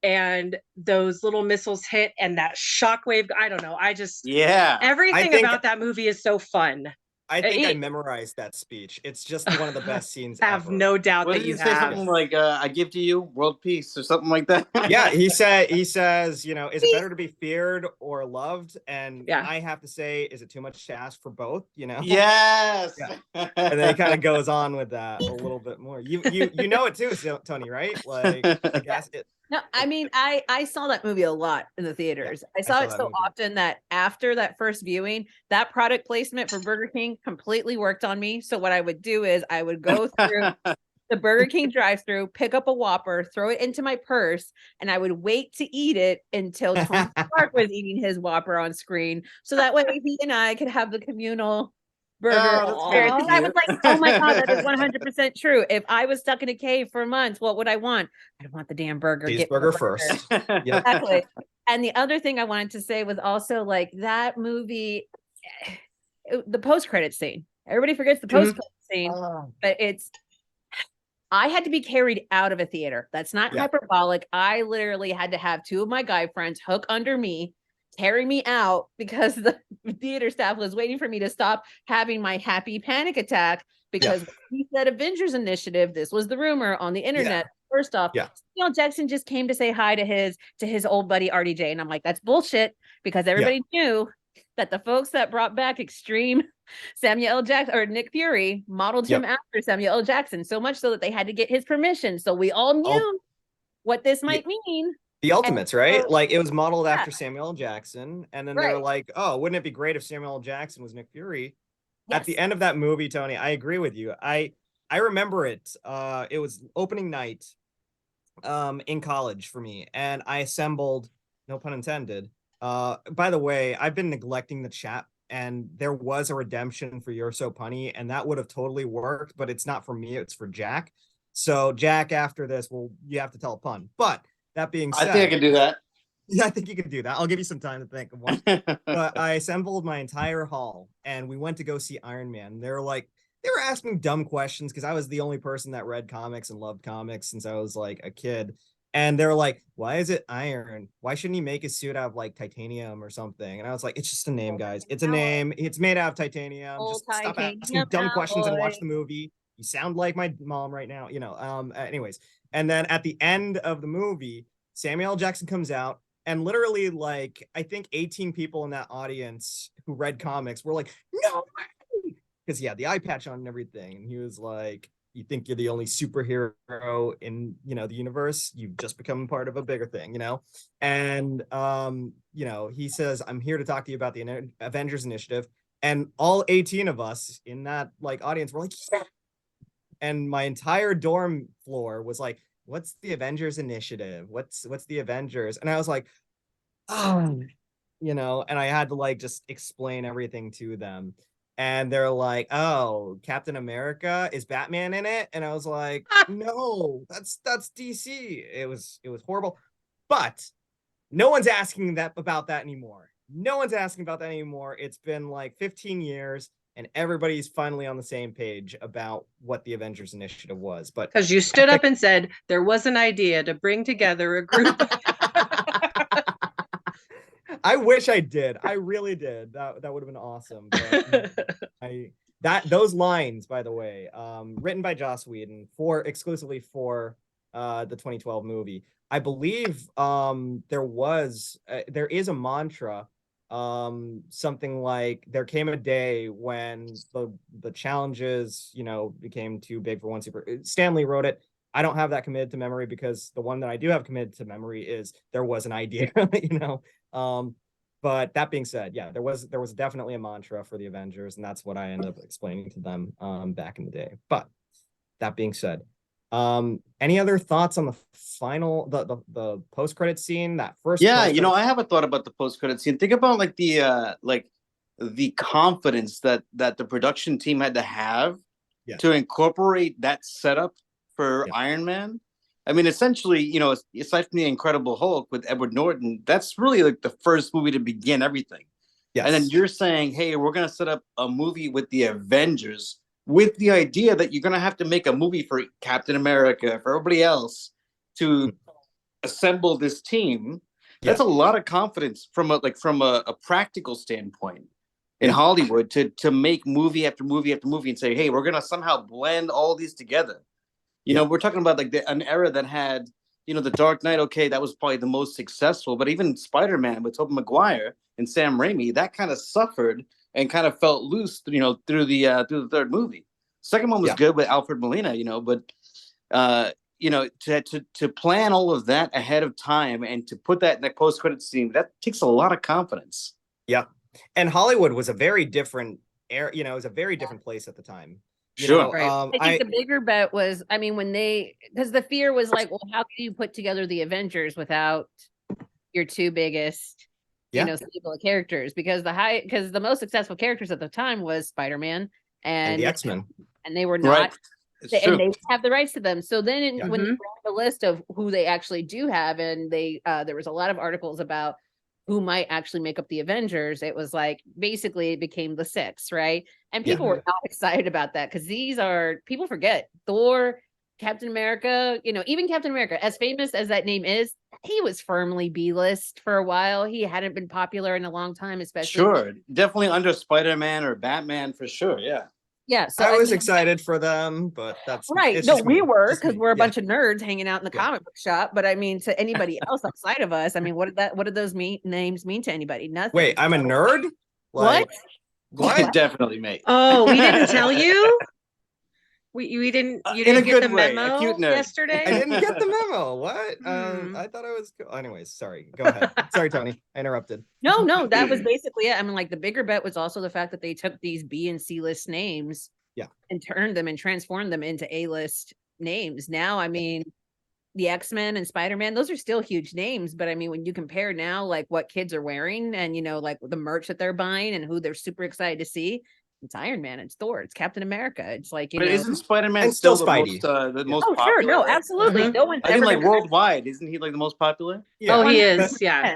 and those little missiles hit, and that shockwave. I don't know. Everything about that movie is so fun. I think I memorized that speech. It's just one of the best scenes. I have no doubt that you say something like, "I give to you world peace" or something like that. Yeah, he says, you know, is it better to be feared or loved? And I have to say, is it too much to ask for both? You know. Yes. Yeah. And then he kind of goes on with that a little bit more. You know it too, Tony, right? Like, I guess it. No, I mean, I saw that movie a lot in the theaters. I saw it so often that after that first viewing, that product placement for Burger King completely worked on me. So what I would do is I would go through the Burger King drive-thru, pick up a Whopper, throw it into my purse, and I would wait to eat it until Tony Stark was eating his Whopper on screen. So that way he and I could have the communal burger experience. Because I was like, oh my God, that is 100% true. If I was stuck in a cave for months, what would I want? I'd want the damn burger. Cheeseburger first. Yeah. Exactly. And the other thing I wanted to say was also like that movie, the post-credit scene. Everybody forgets the post-credit scene, but I had to be carried out of a theater. That's not hyperbolic. I literally had to have two of my guy friends hook under me, carry me out, because the theater staff was waiting for me to stop having my happy panic attack, because he said Avengers Initiative. This was the rumor on the internet. First off, Samuel Jackson just came to say hi to his old buddy RDJ, and I'm like, that's bullshit, because everybody knew that the folks that brought back Extreme Samuel L. Jackson or Nick Fury modeled him after Samuel L. Jackson, so much so that they had to get his permission. So we all knew what this might mean. The Ultimates, right? Like, it was modeled after Samuel L. Jackson, and then they were like, "Oh, wouldn't it be great if Samuel L. Jackson was Nick Fury?" At the end of that movie, Tony, I agree with you. I remember it. It was opening night, in college for me, and I assembled. No pun intended. By the way, I've been neglecting the chat, and there was a redemption for You're So Punny, and that would have totally worked, but it's not for me. It's for Jack. So Jack, after this, you have to tell a pun, but. That being said, I think I can do that. Yeah, I think you can do that. I'll give you some time to think of one. But I assembled my entire hall, and we went to go see Iron Man. They were asking dumb questions, because I was the only person that read comics and loved comics since I was like a kid. And they're like, "Why is it iron? Why shouldn't he make his suit out of like titanium or something?" And I was like, "It's just a name, guys. It's a name. It's made out of titanium. Just stop asking dumb questions and watch the movie. You sound like my mom right now, you know." Anyways. And then at the end of the movie, Samuel L. Jackson comes out, and literally, like, I think 18 people in that audience who read comics were like, "No way!" Because he had the eye patch on and everything. And he was like, you think you're the only superhero in, the universe, you've just become part of a bigger thing, And, he says, I'm here to talk to you about the Avengers Initiative. And all 18 of us in that audience were like, yeah. And my entire dorm floor was like, what's the Avengers Initiative? What's the Avengers? And I was like, oh, and I had to just explain everything to them. And they're like, oh, Captain America, is Batman in it? And I was like, no, that's DC. It was horrible. But no one's asking about that anymore. No one's asking about that anymore. It's been 15 years, and everybody's finally on the same page about what the Avengers Initiative was. But because you stood up and said there was an idea to bring together a group. I wish I did. I really did. That would have been awesome. But those lines, by the way, written by Joss Whedon exclusively for the 2012 movie. I believe there is a mantra, something like, there came a day when the challenges, became too big for one super. Stanley wrote it. I don't have that committed to memory, because the one that I do have committed to memory is there was an idea, but that being said, yeah, there was definitely a mantra for the Avengers, and that's what I ended up explaining to them back in the day. But that being said, any other thoughts on the final, the post-credit scene, that first? Yeah, I have a thought about the post-credit scene. Think about the confidence that the production team had to have to incorporate that setup for Iron Man. I mean, essentially, aside from the Incredible Hulk with Edward Norton, that's really the first movie to begin everything. Yes. And then you're saying, hey, we're going to set up a movie with the Avengers, with the idea that you're going to have to make a movie for Captain America, for everybody else, to assemble this team. That's a lot of confidence from a practical standpoint in Hollywood to make movie after movie after movie and say, hey, we're going to somehow blend all these together. We're talking about an era that had, The Dark Knight. Okay, that was probably the most successful, but even Spider-Man with Tobey Maguire and Sam Raimi, that kind of suffered and kind of felt loose, through the third movie. Second one was good with Alfred Molina, but to plan all of that ahead of time and to put that in the post-credit scene, that takes a lot of confidence. Yeah, and Hollywood was a very different it was a very different place at the time. Sure. Right. I think the bigger bet was, because the fear was well, how can you put together the Avengers without your two biggest, stable of characters? Because the most successful characters at the time was Spider-Man and the X-Men, and they were not, and they have the rights to them. So then when you brought the list of who they actually do have, and there was a lot of articles about who might actually make up the Avengers, it was basically it became the six, right? And people were not excited about that, because people forget Thor, Captain America, even Captain America, as famous as that name is, he was firmly B-list for a while. He hadn't been popular in a long time, especially. Sure, definitely under Spider-Man or Batman for sure, yeah. Yeah, so I was excited for them, but that's right. No, we were, because we're a bunch of nerds hanging out in the comic book shop. But to anybody else outside of us, what did those names mean to anybody? Nothing. Wait, I'm a nerd? What? Definitely, mate. Oh, we didn't tell you? You didn't get the memo yesterday? I didn't get the memo. What? I thought I was cool. Anyways, sorry. Go ahead. Sorry, Toni. I interrupted. No, that was basically it. The bigger bet was also the fact that they took these B and C list names and turned them and transformed them into A-list names. Now, the X-Men and Spider-Man, those are still huge names, but when you compare now what kids are wearing and the merch that they're buying and who they're super excited to see, it's Iron Man, it's Thor, it's Captain America. It's but isn't Spider-Man still the most popular? Popular? Sure, no, absolutely. No one's I think worldwide, isn't he the most popular? Yeah. Oh, he is, yeah.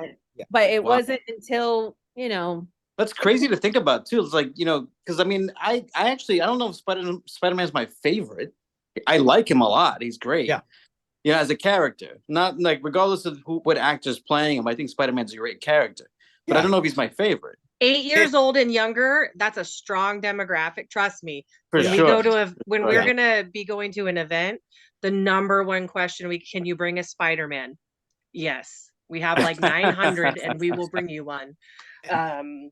But it wasn't until That's crazy to think about too. It's because I actually don't know if Spider-Man's my favorite. I like him a lot. He's great. Yeah. As a character, not regardless of what actor's playing him. I think Spider-Man's a great character, but I don't know if he's my favorite. 8 years old and younger, that's a strong demographic. Trust me. When we go to we're gonna be going to an event, the number one question can you bring a Spider-Man? Yes. We have like 900 and we will bring you one.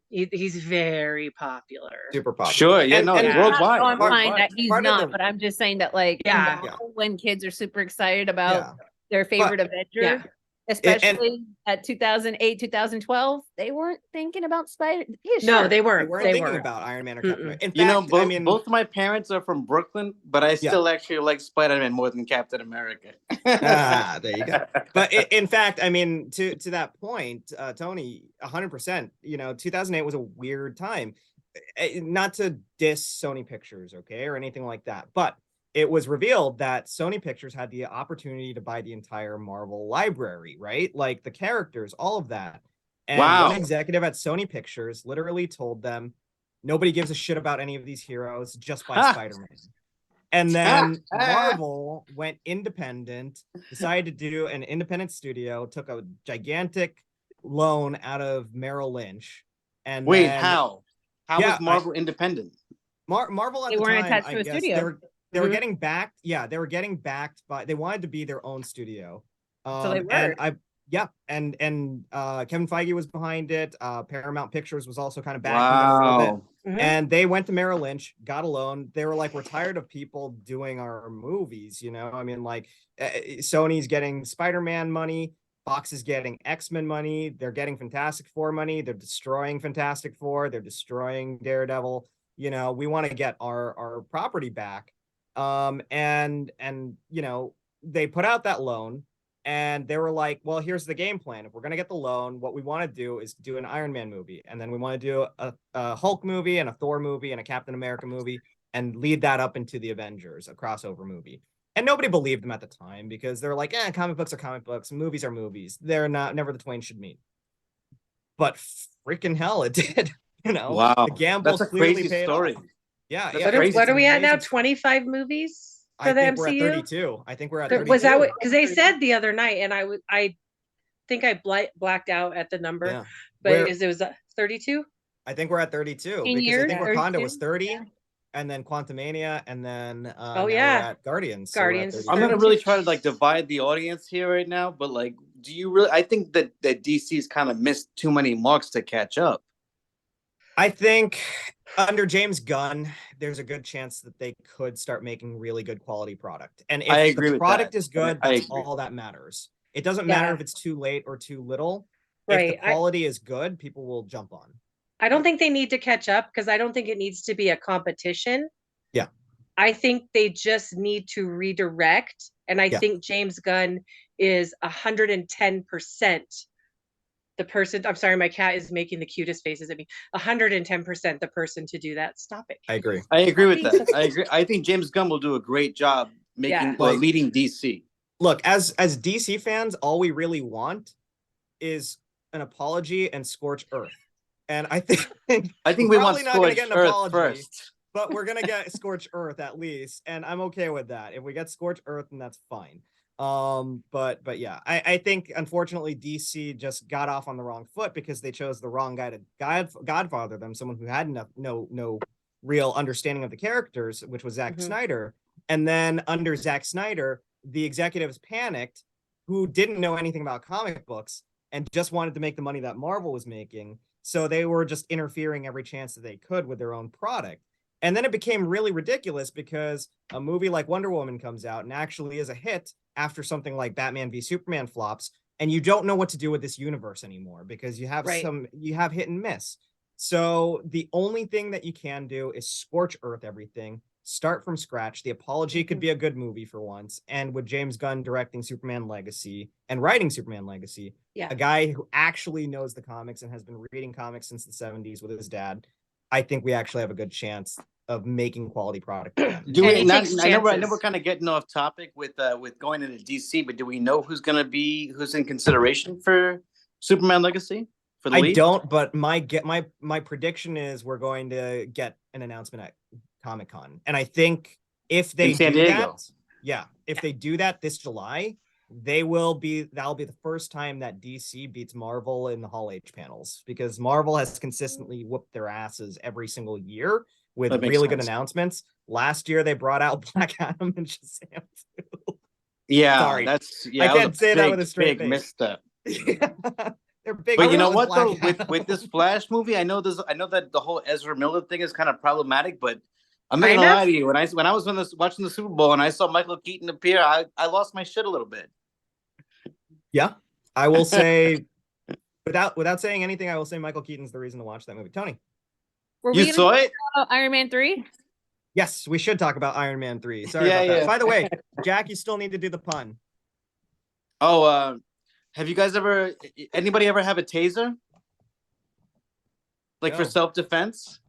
He's very popular. Super popular. Sure, yeah, no, and it's I'm worldwide. not Part- implying that he's part of not, the- but I'm just saying that, like, Yeah. now when kids are super excited about Yeah. their favorite Avenger, Yeah. especially at 2008, 2012, they weren't thinking about Spider. Yeah, No, sure. They they weren't. weren't They thinking weren't. about Iron Man or Captain America. In You know, fact, I mean, both my parents are from Brooklyn, but I still actually like Spider-Man more than Captain America. there you go. But in fact, I mean, to that point, Tony, 100%. You know, 2008 was a weird time. Not to diss Sony Pictures, okay, or anything like that, but it was revealed that Sony Pictures had the opportunity to buy the entire Marvel library, right? Like the characters, all of that. And one executive at Sony Pictures literally told them, nobody gives a shit about any of these heroes, just buy Spider-Man. And then Marvel went independent, decided to do an independent studio, took a gigantic loan out of Merrill Lynch. And Wait, then, how? How was Marvel independent? Marvel at They the weren't time, attached I to a guess, studio. they were getting backed. Yeah, they were getting backed by. They wanted to be their own studio. So they were. And Kevin Feige was behind it. Paramount Pictures was also kind of backing them a little bit. And they went to Merrill Lynch, got a loan. They were like, we're tired of people doing our movies, you know? I mean, like, Sony's getting Spider-Man money, Fox is getting X-Men money, they're getting Fantastic Four money, they're destroying Fantastic Four, they're destroying Daredevil. You know, we want to get our property back. And you know, they put out that loan. And they were like, well, here's the game plan. If we're going to get the loan, what we want to do is do an Iron Man movie. And then we want to do a Hulk movie and a Thor movie and a Captain America movie and lead that up into the Avengers, a crossover movie. And nobody believed them at the time because they're like, comic books are comic books. Movies are movies. They're not, never the twain should meet. But freaking hell, it did. You know, wow, the gamble that's a clearly crazy paid story. off. Yeah. What are we at now? 25 movies? For the MCU? We're at 32. I think we're at 32. Was that what? Because they said the other night, and I think I blacked out at the number, but it was 32. I think we're at 32 because I think Wakanda was 30, and then Quantumania, and then now we're at Guardians. Guardians. So I'm gonna really try to like divide the audience here right now, but like, do you really? I think that DC's kind of missed too many marks to catch up. I think under James Gunn, there's a good chance that they could start making really good quality product. And if the product is good, that's all that matters. It doesn't matter if it's too late or too little. Right. If the quality is good, people will jump on. I don't think they need to catch up because I don't think it needs to be a competition. Yeah. I think they just need to redirect. And I think James Gunn is 110% the person. I'm sorry, my cat is making the cutest faces at me. 110% the person to do that. Stop it. I agree. I agree with that. I agree. I think James Gunn will do a great job making leading DC. Look, as DC fans, all we really want is an apology and scorch earth. And I think we want scorch earth first. But we're gonna get scorch earth at least, and I'm okay with that. If we get scorch earth, then that's fine. But yeah, I think unfortunately DC just got off on the wrong foot because they chose the wrong guy to godfather them, someone who had no real understanding of the characters, which was Zack Snyder. And then under Zack Snyder, the executives panicked, who didn't know anything about comic books and just wanted to make the money that Marvel was making. So they were just interfering every chance that they could with their own product. And then it became really ridiculous because a movie like Wonder Woman comes out and actually is a hit after something like Batman v Superman flops, and you don't know what to do with this universe anymore because you have hit and miss. So the only thing that you can do is scorch earth everything, start from scratch. The Apology could be a good movie for once. And with James Gunn directing Superman Legacy and writing Superman Legacy, a guy who actually knows the comics and has been reading comics since the 70s with his dad, I think we actually have a good chance of making quality product. I know we're kind of getting off topic with going into DC, but do we know who's in consideration for Superman Legacy for the lead? I don't, but my prediction is we're going to get an announcement at Comic-Con. And I think if they do that, if they do that this July, that'll be the first time that DC beats Marvel in the Hall H panels, because Marvel has consistently whooped their asses every single year with really good announcements. Last year they brought out Black Adam and Shazam too. Yeah, sorry, I can't say that with a straight face. Misstep. They're big. But you know girls, what black though, with Adam. this Flash movie, I know that the whole Ezra Miller thing is kind of problematic, but I'm not Kind gonna of. lie to you. When I was watching the Super Bowl and I saw Michael Keaton appear, I lost my shit a little bit. Yeah, I will say without saying anything, I will say Michael Keaton's the reason to watch that movie. Tony. Were You we saw it? Iron Man 3? Yes, we should talk about Iron Man 3. Sorry Yeah, about that. yeah. By the way, Jack, you still need to do the pun. Oh, have you guys anybody ever have a taser? Like for No. self-defense?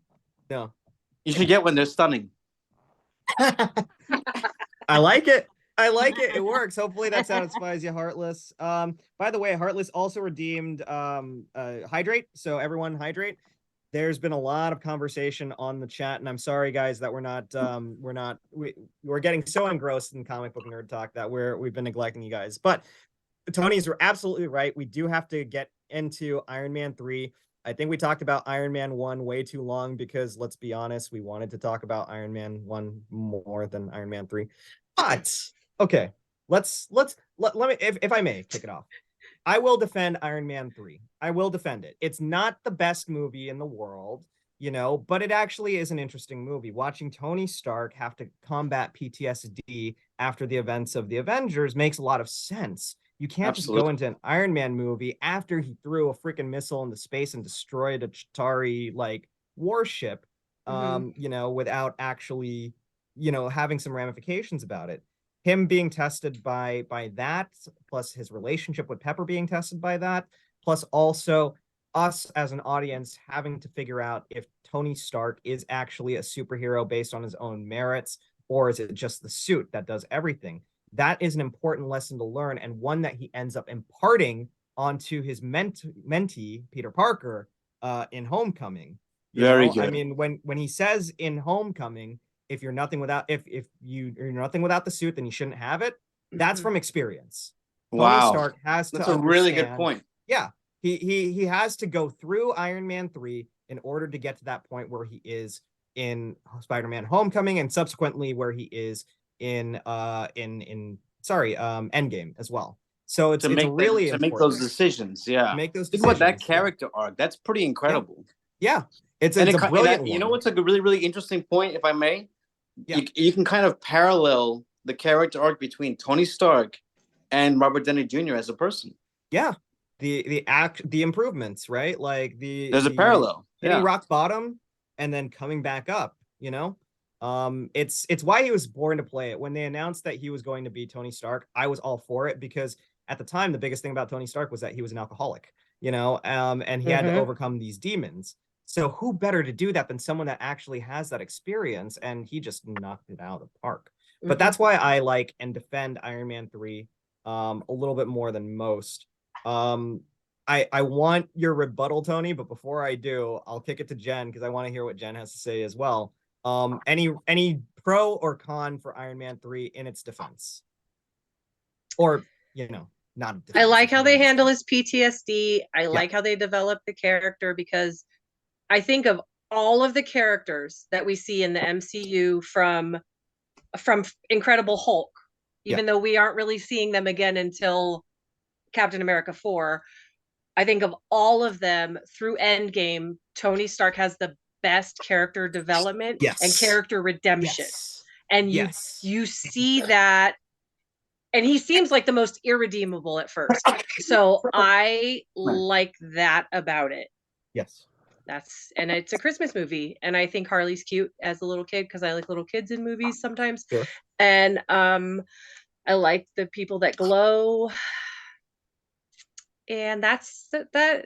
No. You should get one. They're stunning. I like it. I like it. It works. Hopefully that satisfies you, Heartless. By the way, Heartless also redeemed hydrate. So everyone hydrate. There's been a lot of conversation on the chat, and I'm sorry, guys, that we're getting so engrossed in comic book nerd talk that we've been neglecting you guys. But Tony's absolutely right. We do have to get into Iron Man 3. I think we talked about Iron Man 1 way too long because, let's be honest, we wanted to talk about Iron Man 1 more than Iron Man 3. But okay, let me, if I may, kick it off. I will defend Iron Man 3. I will defend it. It's not the best movie in the world, but it actually is an interesting movie. Watching Tony Stark have to combat PTSD after the events of the Avengers makes a lot of sense. You can't just go into an Iron Man movie after he threw a freaking missile into space and destroyed a Chitauri warship, without actually, having some ramifications about it. Him being tested by that, plus his relationship with Pepper being tested by that, plus also us as an audience having to figure out if Tony Stark is actually a superhero based on his own merits, or is it just the suit that does everything? That is an important lesson to learn, and one that he ends up imparting onto his mentee, Peter Parker, in Homecoming. Very good. I mean, when he says in Homecoming, if you're nothing without you're nothing without the suit, then you shouldn't have it. That's from experience. Wow. Tony Stark has That's to a really good point. Yeah. He has to go through Iron Man 3 in order to get to that point where he is in Spider-Man Homecoming, and subsequently where he is in Endgame as well. So it's really important to make those decisions. Yeah. Make those Think decisions. about that character arc. That's pretty incredible. Yeah. It's a brilliant one. You know what's a really, really interesting point, if I may? Yeah. You can kind of parallel the character arc between Tony Stark and Robert Downey Jr. as a person. Yeah. The improvements, right? Like there's a parallel. Hitting rock bottom and then coming back up, it's why he was born to play it. When they announced that he was going to be Tony Stark, I was all for it, because at the time the biggest thing about Tony Stark was that he was an alcoholic, and he had to overcome these demons. So who better to do that than someone that actually has that experience? And he just knocked it out of the park. But that's why I like and defend Iron Man 3 a little bit more than most. I want your rebuttal, Tony, but before I do, I'll kick it to Jen, because I want to hear what Jen has to say as well. Any pro or con for Iron Man 3 in its defense? Or, not a defense. I like how they handle his PTSD. I like how they develop the character, because I think of all of the characters that we see in the MCU from Incredible Hulk, even though we aren't really seeing them again until Captain America 4. I think of all of them through Endgame, Tony Stark has the best character development and character redemption. And you see that, and he seems like the most irredeemable at first. So I like that about it. Yes. And it's a Christmas movie, and I think Harley's cute as a little kid, because I like little kids in movies sometimes. Sure. And I like the people that glow. And that's the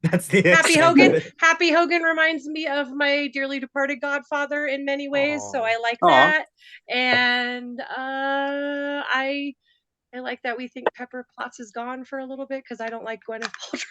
Happy Hogan. Happy Hogan reminds me of my dearly departed godfather in many ways. So I like that. And I like that we think Pepper Potts is gone for a little bit, because I don't like Gwyneth Paltrow.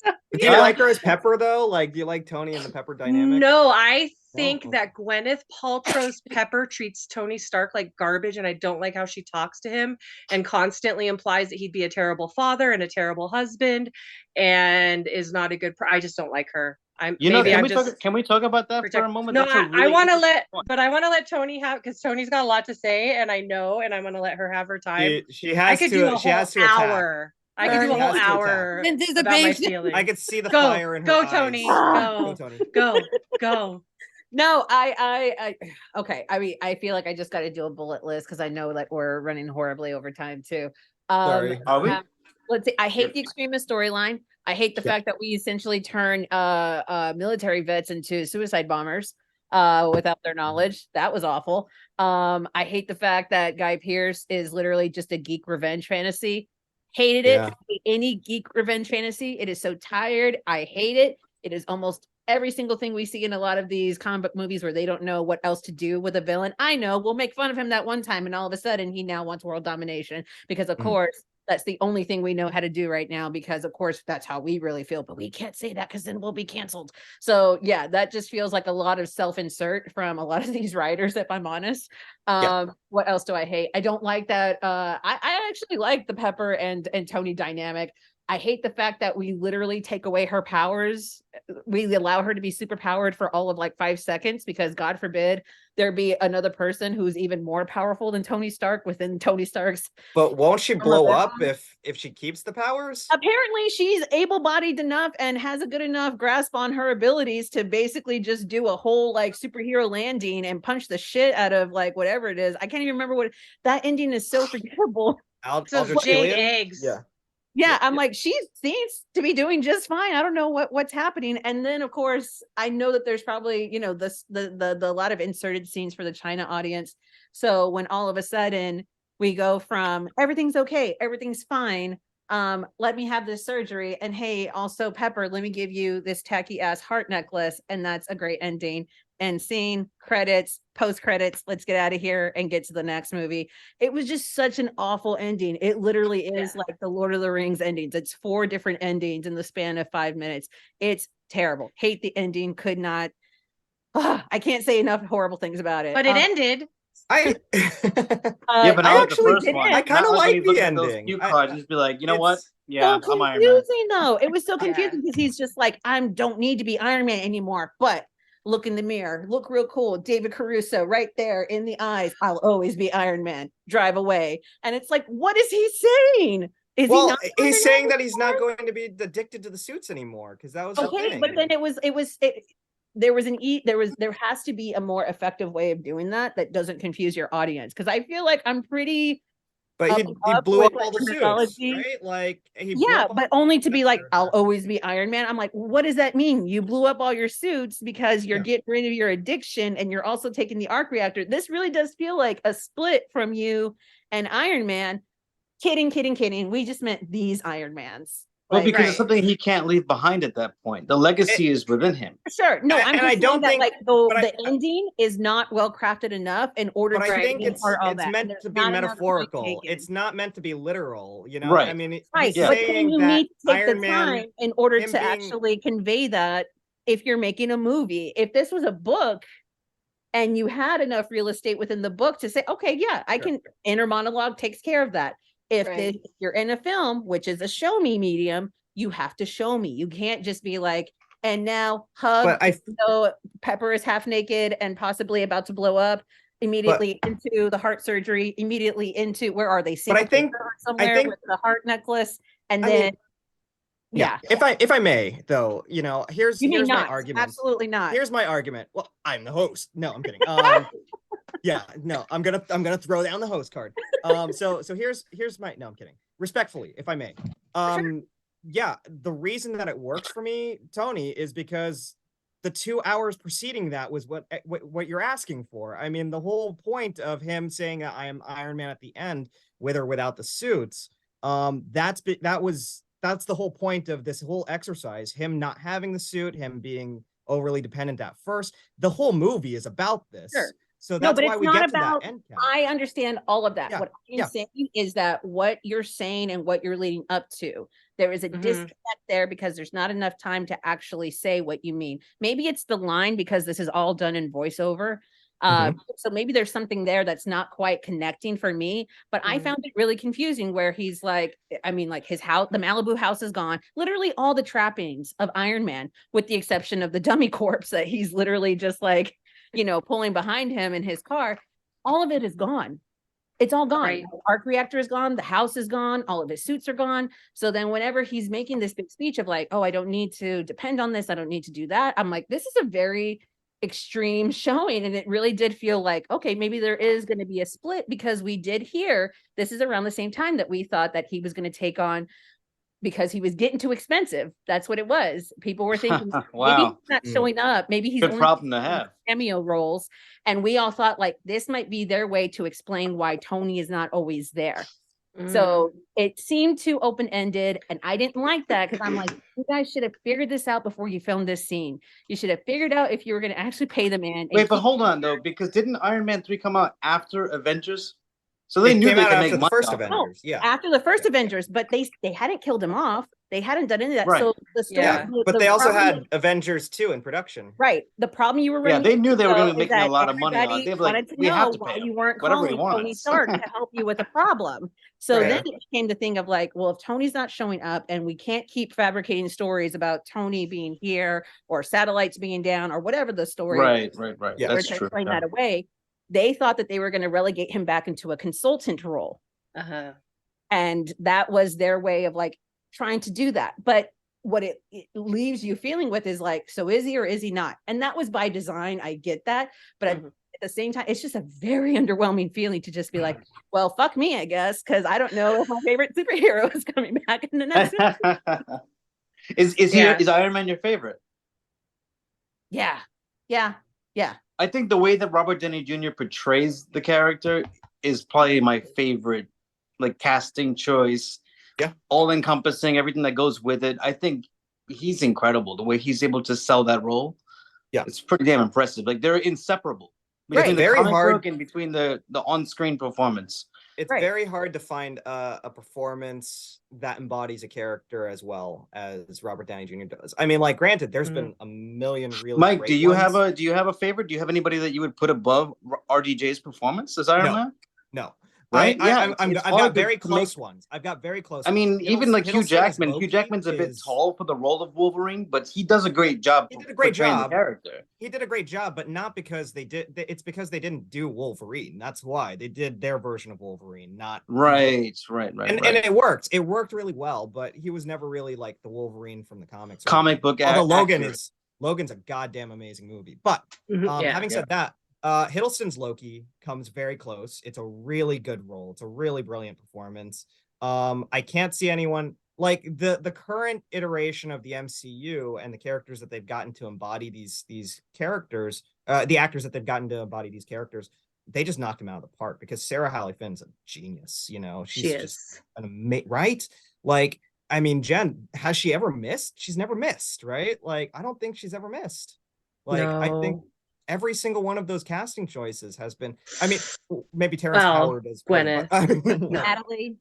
So, do you like her as Pepper, though? Like, do you like Tony and the Pepper dynamic? No, I think that Gwyneth Paltrow's Pepper treats Tony Stark like garbage, and I don't like how she talks to him and constantly implies that he'd be a terrible father and a terrible husband and is not a good I just don't like her. Can we talk about that for a moment? No, I want to let Tony have, because Tony's got a lot to say, and I know, and I'm going to let her have her time. She has to. She has to hour. I could do a She whole has to attack. hour about my Anticipation. feelings. I could see the Go, fire in her go, eyes. Tony, Go, go, Tony. go. No, okay. I mean, I feel like I just got to do a bullet list because I know that we're running horribly over time too. Sorry. Are we? Let's see. I hate the extremist storyline. I hate the fact that we essentially turn military vets into suicide bombers without their knowledge. That was awful. I hate the fact that Guy Pearce is literally just a geek revenge fantasy. Hated it. Yeah. I hate any geek revenge fantasy. It is so tired. I hate it. It is almost every single thing we see in a lot of these comic book movies where they don't know what else to do with a villain. I know we'll make fun of him that one time, and all of a sudden he now wants world domination because, of course, that's the only thing we know how to do right now, because of course that's how we really feel, but we can't say that because then we'll be canceled. So yeah, that just feels like a lot of self-insert from a lot of these writers, if I'm honest. What else do I hate? I don't like that. I actually like the Pepper and Tony dynamic. I hate the fact that we literally take away her powers. We allow her to be super powered for all of like 5 seconds, because God forbid there be another person who's even more powerful than Tony Stark within Tony Stark's. But won't she blow up if she keeps the powers? Apparently she's able-bodied enough and has a good enough grasp on her abilities to basically just do a whole like superhero landing and punch the shit out of like whatever it is. I can't even remember what that ending is. So forgettable. Those jade eggs. Yeah, I'm like, she seems to be doing just fine. I don't know what's happening. And then of course, I know that there's probably, you know, the lot of inserted scenes for the China audience. So when all of a sudden we go from everything's okay, everything's fine, let me have this surgery, and hey, also Pepper, let me give you this tacky ass heart necklace, and that's a great ending. And scene, credits, post credits, let's get out of here and get to the next movie. It was just such an awful ending. It literally is like the Lord of the Rings endings. It's 4 different endings in the span of 5 minutes. It's terrible. Hate the ending. Could not. I can't say enough horrible things about it. But it ended. Yeah, but I not actually the first one. I kind of Not like when you look the at those ending. cue cards, just be like, you know what? Yeah, so I'm Iron Man. confusing though. It was so confusing because he's just like, I don't need to be Iron Man anymore, but look in the mirror, look real cool. David Caruso right there in the eyes. I'll always be Iron Man. Drive away. And it's like, what is he saying? He's saying that he's not going to be addicted to the suits anymore, because that was okay. But then there has to be a more effective way of doing that doesn't confuse your audience, because I feel like I'm pretty. But he blew up all the suits, right? Like but only to be like, I'll always be Iron Man. I'm like, what does that mean? You blew up all your suits because you're getting rid of your addiction, and you're also taking the arc reactor. This really does feel like a split from you and Iron Man. Kidding. We just meant these Iron Mans. Well, because it's something he can't leave behind at that point. The legacy is within him. Sure. No, I don't think like the ending is not well crafted enough in order to. I think it's meant to be metaphorical. It's not meant to be literal. You know, right. I mean, right. But then you need to take the time in order to actually convey that. If you're making a movie, if this was a book, and you had enough real estate within the book to say, okay, yeah, I can. Inner monologue takes care of that. If you're in a film, which is a show me medium, you have to show me. You can't just be like, and now hug. So Pepper is half naked and possibly about to blow up. Immediately into the heart surgery. Immediately into, where are they? But I think somewhere with the heart necklace, and then. Yeah. If I may, though, you know, here's my argument. Absolutely not. Here's my argument. Well, I'm the host. No, I'm kidding. Yeah, no, I'm gonna throw down the host card. So here's my, no, I'm kidding. Respectfully, if I may. Yeah, the reason that it works for me, Tony, is because the 2 hours preceding that was what you're asking for. I mean, the whole point of him saying I am Iron Man at the end, with or without the suits, that's the whole point of this whole exercise. Him not having the suit, him being overly dependent at first. The whole movie is about this. Sure. So that's why we get to that end cap. I understand all of that. What I'm saying is that what you're saying and what you're leading up to, there is a disconnect there, because there's not enough time to actually say what you mean. Maybe it's the line, because this is all done in voiceover. So maybe there's something there that's not quite connecting for me, but I found it really confusing where he's like, I mean, like his house, the Malibu house is gone, literally all the trappings of Iron Man, with the exception of the dummy corpse that he's literally just like, you know, pulling behind him in his car. All of it is gone. It's all gone. Right. The arc reactor is gone. The house is gone. All of his suits are gone. So then whenever he's making this big speech of like, oh, I don't need to depend on this. I don't need to do that. I'm like, this is a very extreme showing. And it really did feel like, okay, maybe there is going to be a split, because we did hear this is around the same time that we thought that he was going to take on, because he was getting too expensive. That's what it was. People were thinking maybe Wow. he's not showing up. Maybe he's Good only problem to doing have. cameo roles. And we all thought like this might be their way to explain why Toni is not always there. So it seemed too open-ended, and I didn't like that, because I'm like, you guys should have figured this out before you filmed this scene. You should have figured out if you were going to actually pay the man. Wait, but hold on though, because didn't Iron Man 3 come out after Avengers? So they It knew came they out could after make the money first off it. Avengers. Yeah. after the first Avengers, but they hadn't killed him off. They hadn't done any of that. Right. So the story, Yeah. But the they also problem had is- Avengers 2 in production. right. The problem you were Yeah, running they knew they were into, going to be is making a that lot of money on it. everybody They'd be like, wanted to we have know to why pay you him weren't whatever he calling Tony wants. Stark to help you with a problem. So Right. then it became the thing of like, well, if Tony's not showing up and we can't keep fabricating stories about Tony being here or satellites being down or whatever the story, Right. Yeah. or That's to true. explain Yeah. that away, they thought that they were going to relegate him back into a consultant role. Uh-huh. And that was their way of like trying to do that. But what it leaves you feeling with is like, so is he or is he not? And that was by design. I get that. But at the same time, it's just a very underwhelming feeling to just be like, well, fuck me, I guess, because I don't know if my favorite superhero is coming back in the next movie. Is Iron Man your favorite? Yeah. I think the way that Robert Downey Jr. portrays the character is probably my favorite, like casting choice. Yeah. All encompassing, everything that goes with it. I think he's incredible. The way he's able to sell that role. Yeah. It's pretty damn impressive. Like they're inseparable between Right. the Very comic hard. book and between the on-screen performance. It's Right. very hard to find a performance that embodies a character as well as Robert Downey Jr. does. I mean, like, granted, there's been a million really Mike, great do you ones. have a favorite? Do you have anybody that you would put above RDJ's performance as Iron No. Man? No. Right? I've It's got hard to very close make- ones. I've got very close I ones. mean, even like Hugh Hiddleston as Jackman. Loki Hugh Jackman's a bit is- tall for the role of Wolverine, but he does a great job. He did a great portraying job. the character. He did a great job, but not because they did. It's because they didn't do Wolverine. That's why they did their version of Wolverine, not Right. And it worked. It worked really well, but he was never really like the Wolverine from the comics. or Comic book anything. Although actor. Logan's a goddamn amazing movie. But Yeah. having said that, Hiddleston's Loki comes very close. It's a really good role. It's a really brilliant performance. I can't see anyone like the current iteration of the MCU and the characters that they've gotten to embody these characters, the actors that they've gotten to embody these characters. They just knocked him out of the park because Sarah Halley Finn's a genius. You know, she's She just is. right. Like, I mean, Jen, has she ever missed? She's never missed, right? Like, I don't think she's ever missed. Like, I think No. every single one of those casting choices has been. I mean, maybe Terrence Well, Howard is Gwyneth. Natalie.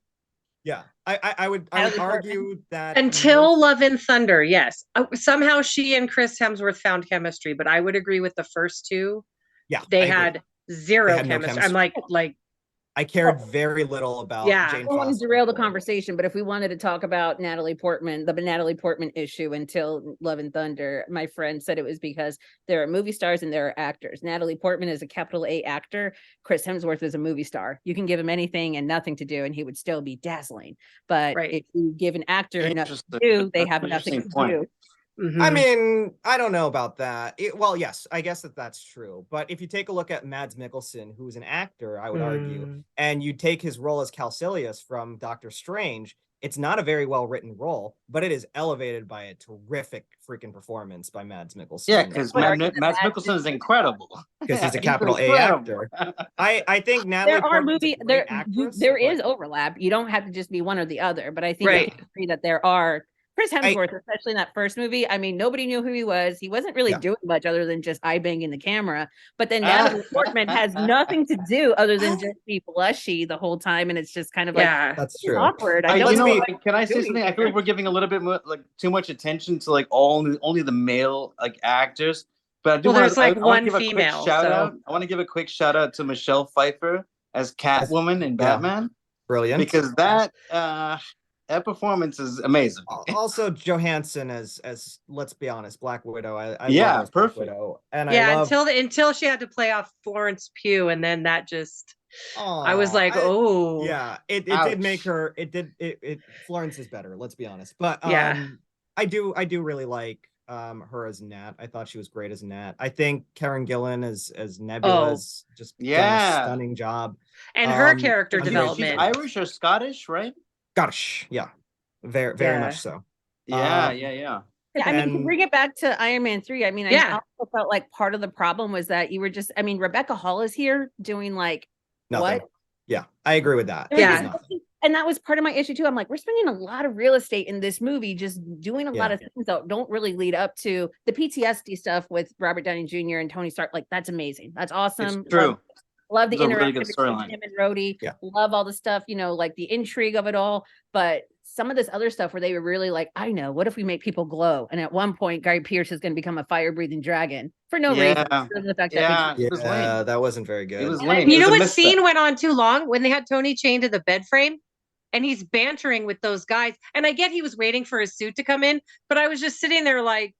Yeah, I would Natalie argue that Until Love and Thunder, yes. Somehow she and Chris Hemsworth found chemistry, but I would agree with the first two. yeah, They I agree. had zero They had no chemistry. I'm chemistry. like, I cared very little about Yeah. Jane I don't want to Foster. derail the conversation, but if we wanted to talk about Natalie Portman, the Natalie Portman issue until Love and Thunder, my friend said it was because there are movie stars and there are actors. Natalie Portman is a capital A actor. Chris Hemsworth is a movie star. You can give him anything and nothing to do, and he would still be dazzling. But Right. if you give an actor nothing to Interesting. do, they That's have an nothing interesting to point. do. I mhm. mean, I don't know about that. Well, yes, I guess that's true. But if you take a look at Mads Mikkelsen, who's an actor, I would argue, and you take his role as Calcilius from Doctor Strange, it's not a very well written role, but it is elevated by a terrific freaking performance by Mads Mikkelsen. Yeah, because would argue Mads that Mads Mikkelsen is incredible. because he's a He's capital A incredible. actor. I think Natalie There are Portman's a movie great there actress, there but- is overlap. You don't have to just be one or the other, but I think we Right. can agree that there are. Chris Hemsworth, especially in that first movie, I mean, nobody knew who he was. He wasn't really Yeah. doing much other than just eye banging the camera. But then Natalie Portman has nothing to do other than just be blushy the whole time, and it's just kind of like Yeah. That's it's true. awkward. I You don't know, know. like, can I say doing something? I feel here. like we're giving a little bit more, like too much attention to like only the male like actors. But I do Well, want there's, to like, I wanna one give a quick female, shout so- out. I want to give a quick shout out to Michelle Pfeiffer as Catwoman in Batman Brilliant. because that performance is amazing. Also Johansson as let's be honest, Black Widow. I Yeah, love her as Black perfect. Widow, and Yeah, I love until she had to play off Florence Pugh, and then that just I was Aw, like, oh, yeah, it did make Ouch. her. It Florence is better. Let's be honest. But yeah. I do really like her as Nat. I thought she was great as Nat. I think Karen Gillan as Nebula Oh. has just done a Yeah. stunning job. And her character She's development. Irish or Scottish, right? Gosh, yeah, very Yeah. much so. Yeah, Um, yeah. Yeah, I mean, to And- bring it back to Iron Man 3, I mean, I Yeah. also felt like part of the problem was that you were just, I mean, Rebecca Hall is here doing like, Nothing. what? Yeah, I agree with that. Like, Yeah. and that was part of my issue too. I'm like, we're spending a lot of real estate in this movie, just doing a lot Yeah. of things that don't really lead up to the PTSD stuff with Robert Downey Jr. and Tony Stark. Like, that's amazing. That's awesome. It's true. Love the It's a really good interaction between storyline. him and Rhodey. Yeah. Love all the stuff, you know, like the intrigue of it all. But some of this other stuff where they were really like, I know, what if we make people glow? And at one point, Guy Pearce is going to become a fire-breathing dragon for no reason. Yeah. Other than the fact Yeah. that It was Yeah, lame. that wasn't very good. It was And I- lame. You It was know a what misstep. scene went on too long? When they had Tony chained to the bed frame and he's bantering with those guys. And I get he was waiting for his suit to come in, but I was just sitting there like,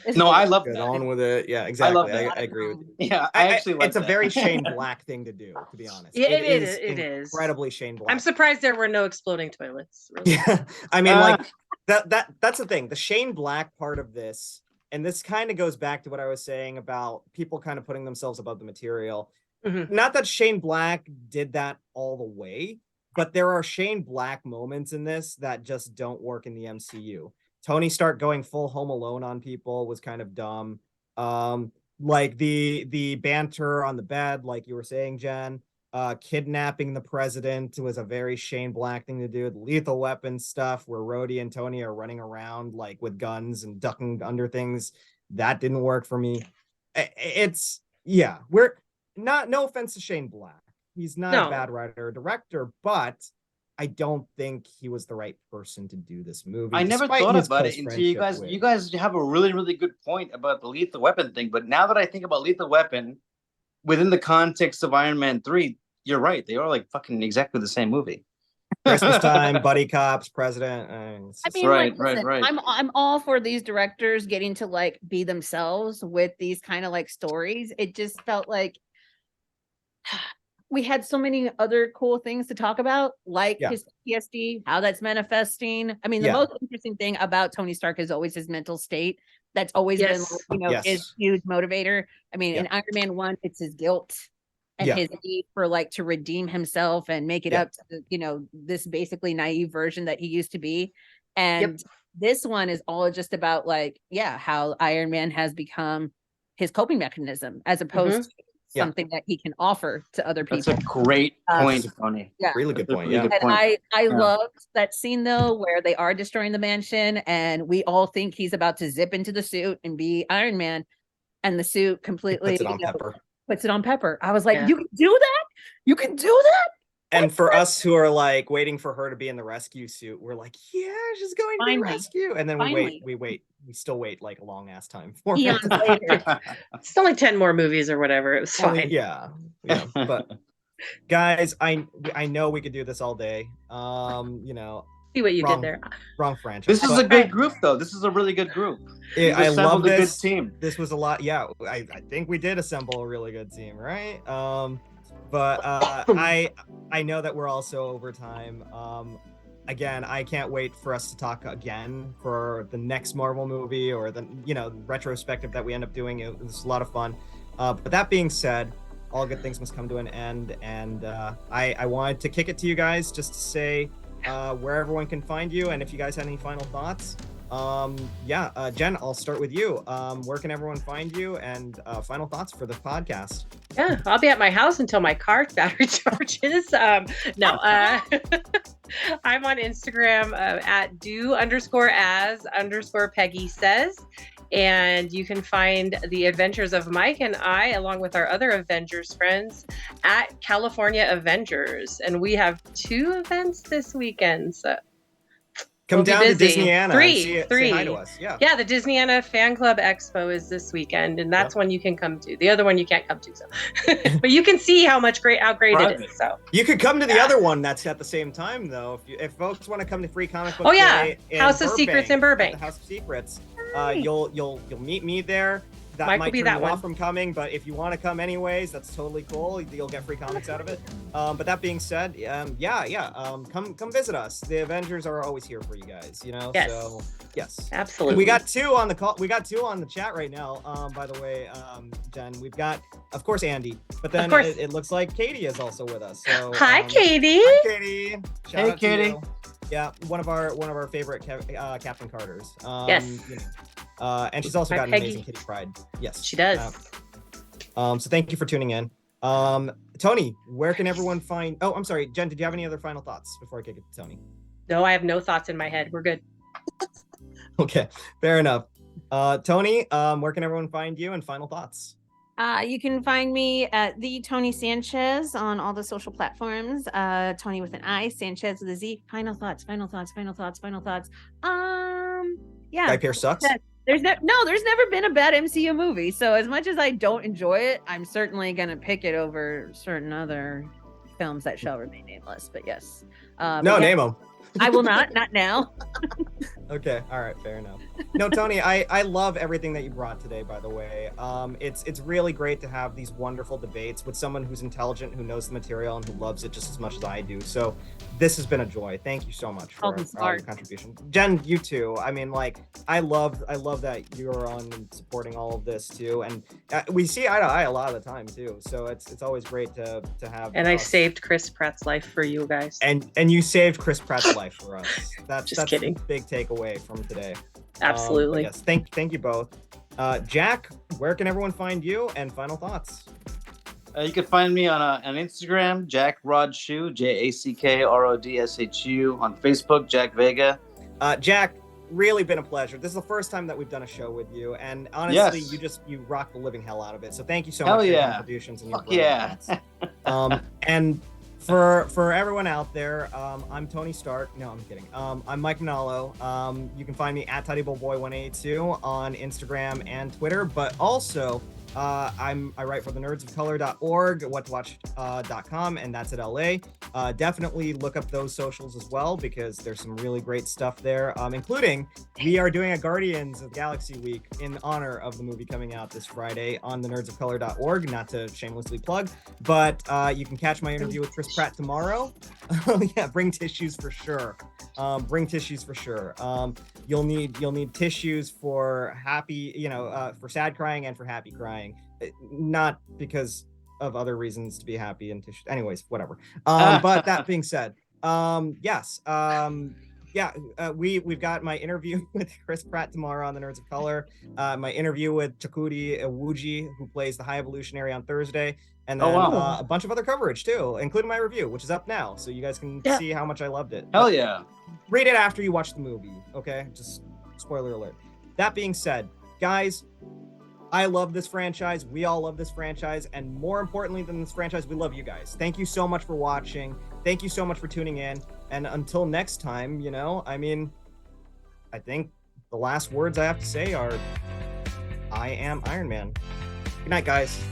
This No, is- I love Get that. on with it. Yeah, love exactly. that. I agree with you. Yeah, I actually like it's a that. very Shane Black thing to do, to be honest. Yeah, it is. Incredibly Shane Black. I'm surprised there were no exploding toilets. Really. Yeah, I mean, Ah. like that's the thing. The Shane Black part of this, and this kind of goes back to what I was saying about people kind of putting themselves above the material. Mhm. Not that Shane Black did that all the way, but there are Shane Black moments in this that just don't work in the MCU. Tony Stark going full Home Alone on people was kind of dumb. Like the banter on the bed, like you were saying, Jen. Kidnapping the president was a very Shane Black thing to do. The lethal weapon stuff where Rhodey and Tony are running around like with guns and ducking under things. That didn't work for me. It's we're not, no offense to Shane Black. He's not No. a bad writer or director, but I don't think he was the right person to do this movie. I never despite thought his about it close until you friendship guys have a really, really good point about the lethal weapon thing. But now that I think about lethal weapon within the context of Iron Man 3, you're right. They are like fucking exactly the same movie. Christmas time, buddy cops, president. I mean, Right, like, listen, right. I'm all for these directors getting to like be themselves with these kind of like stories. It just felt like we had so many other cool things to talk about, like Yeah. his PTSD, how that's manifesting. I mean, the Yeah. most interesting thing about Tony Stark is always his mental state. That's always been, Yes. like, you know, his Yes. huge motivator. I mean, Yeah. in Iron Man 1, it's his guilt and Yeah. his need for like to redeem himself and make it Yeah. up to, you know, this basically naive version that he used to be. And this one is all just about like, how Iron Man has become his coping mechanism as opposed to Yeah. something that he can offer to other That's people. a great point, Tony. Yeah. Really good That's a point. really Yeah. good And point. I loved that scene though, where they are destroying the mansion and we all think he's about to zip into the suit and be Iron Man. And the suit completely Puts it on you know, Pepper. puts it on Pepper. I was like, Yeah. you can do that? You can do that? And for us who are like waiting for her to be in the rescue suit, we're like, yeah, she's going to Finally. the rescue. And then Finally. we still wait like a long ass time for Eons it. later. It's only 10 more movies or whatever. It was fine. Yeah. But guys, I know we could do this all day. You know, See what you Wrong. did there. wrong franchise. This is but a good group, though. This is a really good group. You've I love assembled a good this. team. This was a lot. Yeah, I think we did assemble a really good team, right? But I know that we're also over time. Again, I can't wait for us to talk again for the next Marvel movie or the retrospective that we end up doing. It was a lot of fun. But that being said, all good things must come to an end, and I wanted to kick it to you guys just to say where everyone can find you, and if you guys had any final thoughts. Jen, I'll start with you. Where can everyone find you, and final thoughts for the podcast? Yeah, I'll be at my house until my car battery charges. I'm on Instagram at do_as_Peggy says. And you can find the adventures of Mike and I, along with our other Avengers friends, at California Avengers. And we have 2 events this weekend. So Come we'll be down to busy. Disneyana. Three. Say hi to us. Yeah. Yeah, the Disneyana Fan Club Expo is this weekend, and that's one you can come to. The other one you can't come to, so but you can see how great it is. So You could come to the other one that's at the same time, though. If folks want to come to Free Comic Book Day in House of Secrets in Burbank. the House of Secrets, you'll meet me there. that Mike might will be turn that you one. off from coming, but if you want to come anyways, that's totally cool. You'll get free comics out of it. But that being said, come visit us. The Avengers are always here for you guys, you know. Yes. So yes, Absolutely. we got 2 on the call. We got 2 on the chat right now. By the way, Jen, we've got, of course, Andy, but then course. it looks like Katie is also with us. So Hi, Katie. hi, Katie. Shout Hey, out to Katie. you. Yeah, one of our favorite Captain Carters. Yes. You know, and she's also My got an Peggy. amazing Kitty Pride. Yes, She does. So thank you for tuning in. Tony, where can everyone find? Oh, I'm sorry, Jen. Did you have any other final thoughts before I kick it to Tony? No, I have no thoughts in my head. We're good. Okay, fair enough. Tony, where can everyone find you? And final thoughts. You can find me at the Toni Sanchez on all the social platforms. Tony with an I, Sanchez with a Z. Final thoughts. Yeah. Guy Pearce sucks. There's never been a bad MCU movie. So as much as I don't enjoy it, I'm certainly gonna pick it over certain other films that shall remain nameless. But yes. No, name them. I will not now. Okay, all right, fair enough. No, Tony, I love everything that you brought today, by the way. It's really great to have these wonderful debates with someone who's intelligent, who knows the material, and who loves it just as much as I do. So this has been a joy. Thank you so much for your contribution. Jen, you too. I mean, like, I love that you're on and supporting all of this too. And we see eye to eye a lot of the time too. So it's always great to have. And I saved Chris Pratt's life for you guys. And you saved Chris Pratt's life for us. That's kidding. a big takeaway from today. Absolutely. Yes, thank you both. Jack, where can everyone find you? And final thoughts. You can find me on Instagram, Jack Rodshu, JackRodshu. On Facebook, Jack Vega. Jack, really been a pleasure. This is the first time that we've done a show with you, and honestly, Yes. you rock the living hell out of it. So thank you so Hell much for your yeah. contributions and your Fuck yeah. thoughts. And for everyone out there, I'm Tony Stark. No, I'm kidding. I'm Mike Manalo. You can find me at TidyBoyBoy182 on Instagram and Twitter, but also I write for the nerdsofcolor.org, whattowatch.com, and that's at LA. Definitely look up those socials as well, because there's some really great stuff there, including we are doing a Guardians of the Galaxy week in honor of the movie coming out this Friday on the nerdsofcolor.org, not to shamelessly plug, but you can catch my interview with Chris Pratt tomorrow. Yeah, bring tissues for sure. You'll need tissues for happy, for sad crying and for happy crying, not because of other reasons to be happy and tissue. Anyways, whatever. But that being said, yes. We've got my interview with Chris Pratt tomorrow on the Nerds of Color. My interview with Chakudi Iwuji, who plays the High Evolutionary, on Thursday. And then a bunch of other coverage too, including my review, which is up now, so you guys can see how much I loved it. Hell yeah. Read it after you watch the movie, okay? Just spoiler alert. That being said, guys, I love this franchise. We all love this franchise. And more importantly than this franchise, we love you guys. Thank you so much for watching. Thank you so much for tuning in. And until next time, I think the last words I have to say are, I am Iron Man. Good night, guys.